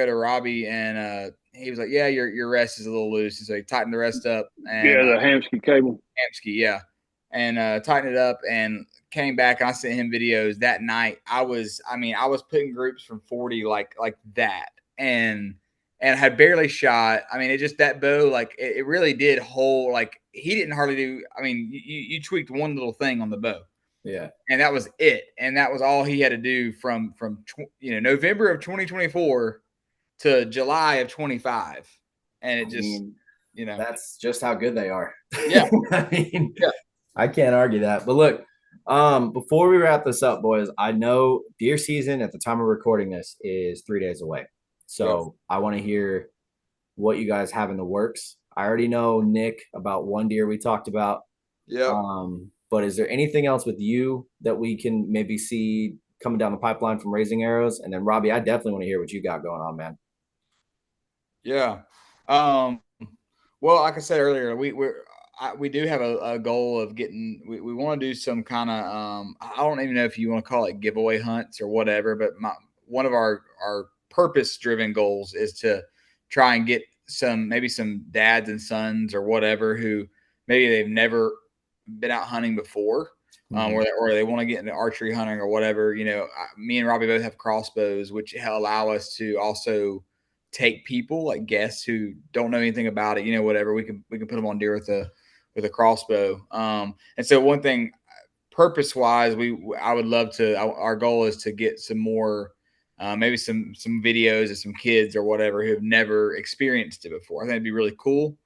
to Robbie and he was like, yeah, your rest is a little loose, and so he tightened the rest up. And the Hamsky cable. Yeah. And tightened it up and came back and I sent him videos that night. I was putting groups from 40 like that and had barely shot. It just that bow, like it really did hold, like he didn't hardly do. You tweaked one little thing on the bow. Yeah. And that was it. And that was all he had to do from November of 2024 to July of 25. And it just, that's just how good they are. Yeah. I can't argue that. But look, before we wrap this up, boys, I know deer season at the time of recording this is 3 days away. So I want to hear what you guys have in the works. I already know, Nick, about one deer we talked about. Yeah. But is there anything else with you that we can maybe see coming down the pipeline from Raising Arrows? And then Robbie, I definitely want to hear what you got going on, man. Yeah. Well, like I said earlier, we do have a goal of getting. We want to do some kind of. I don't even know if you want to call it giveaway hunts or whatever, but one of our purpose-driven goals is to try and get some dads and sons or whatever who maybe they've never been out hunting before, or they want to get into archery hunting or whatever. Me and Robbie both have crossbows, which allow us to also take people like guests who don't know anything about it. Whatever, we can put them on deer with a crossbow. And so one thing, purpose wise, I would love to. Our goal is to get some more. Maybe some videos of some kids or whatever who have never experienced it before. I think it'd be really cool.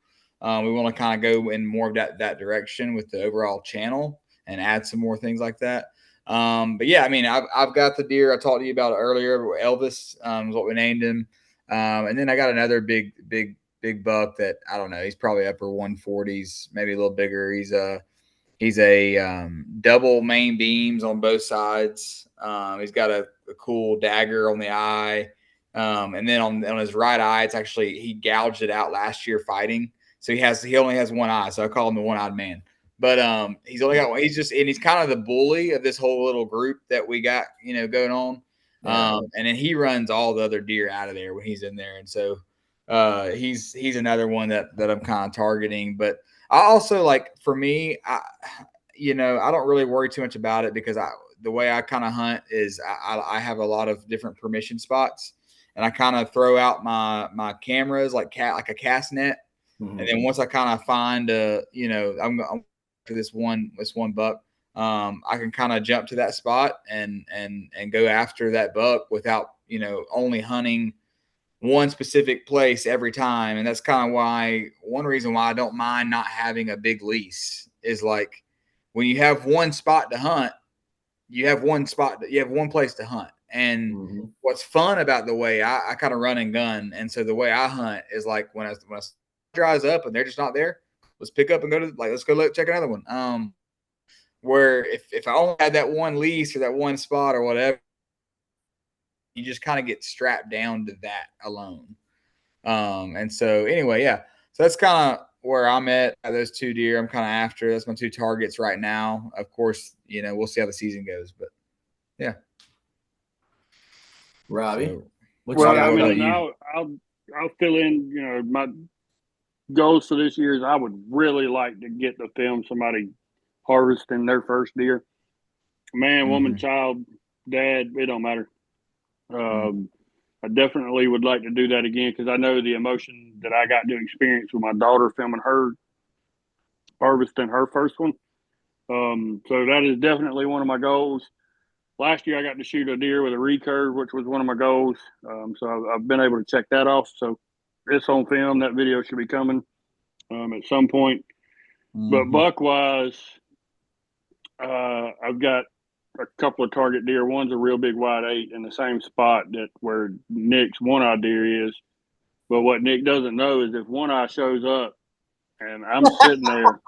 We want to kind of go in more of that direction with the overall channel and add some more things like that. But yeah, I've got the deer I talked to you about earlier. Elvis is what we named him. And then I got another big buck that I don't know. He's probably upper 140s, maybe a little bigger. He's a double main beams on both sides. He's got a cool dagger on the eye. And then on his right eye, it's actually, he gouged it out last year fighting. So he only has one eye. So I call him the one-eyed man. But he's only got one. He's kind of the bully of this whole little group that we got, going on. And then he runs all the other deer out of there when he's in there. And so he's another one that I'm kind of targeting. But I also, like, for me, I don't really worry too much about it because the way I kind of hunt is I have a lot of different permission spots, and I kind of throw out my cameras like a cast net. And then once I kind of find I'm for this one buck, I can kind of jump to that spot and go after that buck without only hunting one specific place every time. And that's kind of one reason why I don't mind not having a big lease is, like, when you have one spot to hunt, you have one place to hunt. And what's fun about the way I kind of run and gun, and so the way I hunt is, like, when I dries up and they're just not there, let's pick up and let's go check another one. Where if I only had that one lease or that one spot or whatever, you just kind of get strapped down to that alone. And so anyway, yeah. So that's kind of where I'm at those two deer. I'm kind of after. That's my two targets right now. Of course, we'll see how the season goes, but yeah. Robbie, I'll fill in. My goals for this year is I would really like to get to film somebody harvesting their first deer. Man, woman, child, dad, it don't matter. I definitely would like to do that again because I know the emotion that I got to experience with my daughter filming her harvesting her first one. So that is definitely one of my goals. Last year I got to shoot a deer with a recurve, which was one of my goals. So I've been able to check that off. So it's on film. That video should be coming at some point. But buck-wise, I've got a couple of target deer. One's a real big white 8 in the same spot where Nick's one-eye deer is. But what Nick doesn't know is if one eye shows up and I'm sitting there,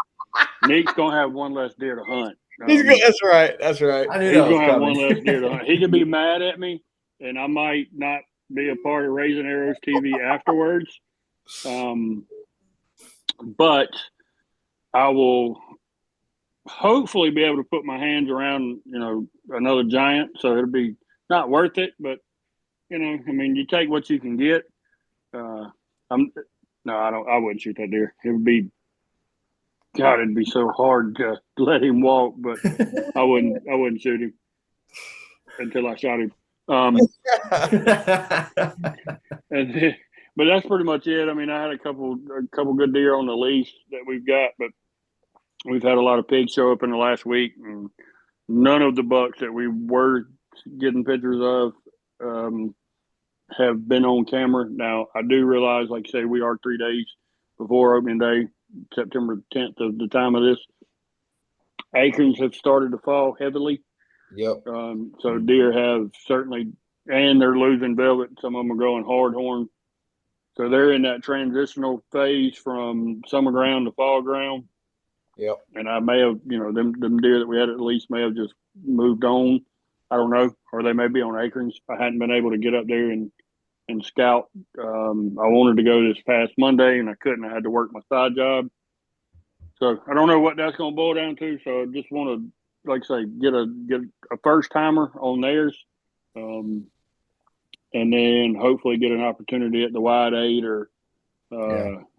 Nick's going to have one less deer to hunt. That's right. That's right. I knew He's that was going to have coming. one less deer to hunt. He could be mad at me, and I might not be a part of Raising Arrows TV afterwards. But I will hopefully be able to put my hands around, another giant. So it'll be not worth it, but you take what you can get. I wouldn't shoot that deer. It would be, God, it'd be so hard to let him walk, but I wouldn't shoot him until I shot him. But that's pretty much it. I mean, I had a couple good deer on the leash that we've got, but we've had a lot of pigs show up in the last week, and none of the bucks that we were getting pictures of have been on camera. Now, I do realize, like you say, we are 3 days before opening day, September 10th of the time of this. Acorns have started to fall heavily. Yep. So deer have certainly, and they're losing velvet. Some of them are growing hardhorn. So they're in that transitional phase from summer ground to fall ground. Yep. And I may have, them deer that we had at least may have just moved on. I don't know. Or they may be on acorns. I hadn't been able to get up there and scout. I wanted to go this past Monday and I couldn't. I had to work my side job. So I don't know what that's going to boil down to. So I just want to, like I say, get a first timer on theirs. And then hopefully get an opportunity at the Wide 8 or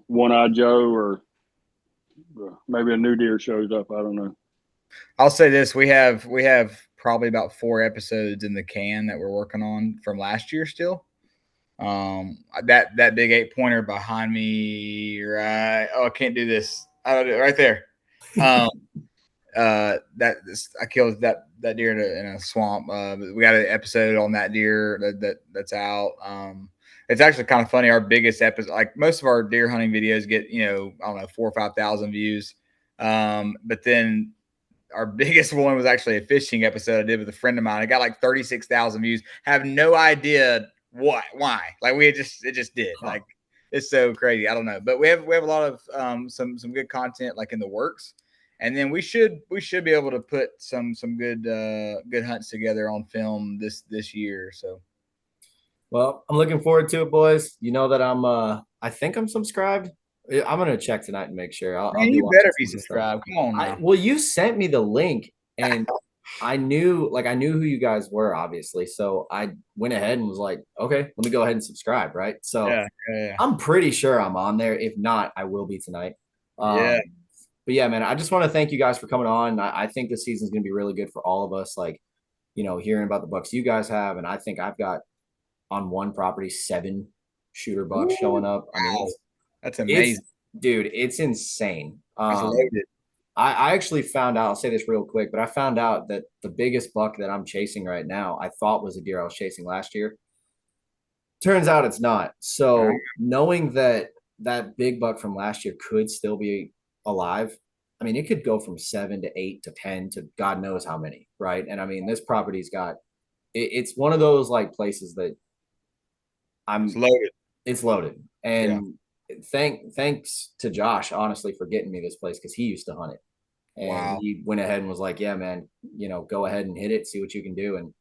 One-Eye Joe, or maybe a new deer shows up. I don't know. I'll say this: we have probably about 4 episodes in the can that we're working on from last year still. That big 8-pointer behind me, right? Oh, I can't do this. Right there. I killed that deer in a swamp. We got an episode on that deer that's out. It's actually kind of funny. Our biggest episode, like most of our deer hunting videos, get 4,000 or 5,000 views. But then our biggest one was actually a fishing episode I did with a friend of mine. It got like 36,000 views. Have no idea why. Like it just did. Like it's so crazy. I don't know. But we have a lot of some good content like in the works. And then we should be able to put some good hunts together on film this year. So, well, I'm looking forward to it, boys. You know that I think I'm subscribed. I'm gonna check tonight and make sure. You better be subscribed. Come on now. Well, you sent me the link, and I knew who you guys were, obviously. So I went ahead and was like, okay, let me go ahead and subscribe. Right. So Yeah. I'm pretty sure I'm on there. If not, I will be tonight. Yeah. But yeah, man, I just want to thank you guys for coming on. I think this season's going to be really good for all of us. Like, hearing about the bucks you guys have. And I think I've got on one property 7 shooter bucks showing up. I mean, Wow. That's it's amazing. dude, it's insane. That's loaded. I actually found out, I'll say this real quick, but I found out that the biggest buck that I'm chasing right now, I thought was a deer I was chasing last year. Turns out it's not. So knowing that that big buck from last year could still be alive, I mean, it could go from 7 to 8 to 10 to God knows how many, right? And I mean, this property's got it's one of those like places that It's loaded. it's loaded. And thanks to Josh, honestly, for getting me this place because he used to hunt it. And he went ahead and was like, yeah, man, go ahead and hit it, see what you can do. And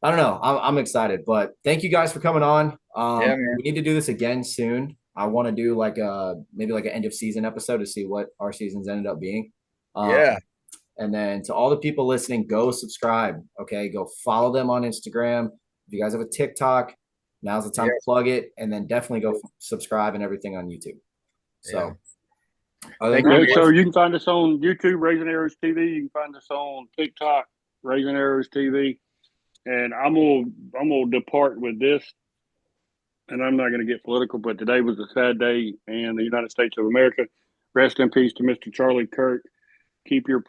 I don't know. I'm excited, but thank you guys for coming on. Yeah, man. We need to do this again soon. I want to do maybe like an end of season episode to see what our seasons ended up being. And then to all the people listening, go subscribe. Okay. Go follow them on Instagram. If you guys have a TikTok, now's the time to plug it. And then definitely go subscribe and everything on YouTube. So. So you can find us on YouTube, Raising Arrows TV. You can find us on TikTok, Raising Arrows TV. And I'm gonna depart with this, and I'm not gonna get political, but today was a sad day in the United States of America. Rest in peace to Mr. Charlie Kirk. Keep your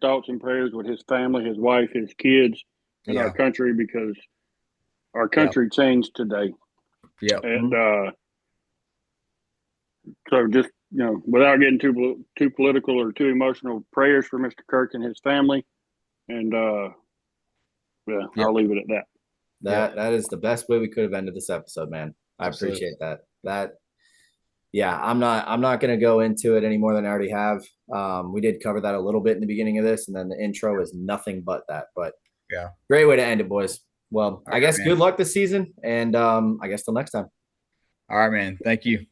thoughts and prayers with his family, his wife, his kids, and our country, because our country changed today. Yeah. And so just without getting too political or too emotional, prayers for Mr. Kirk and his family, and I'll leave it at that. That is the best way we could have ended this episode, man. I appreciate that. I'm not going to go into it any more than I already have. We did cover that a little bit in the beginning of this, and then the intro is nothing but that. But great way to end it, boys. Well, I guess good luck this season, and I guess till next time. All right, man. Thank you.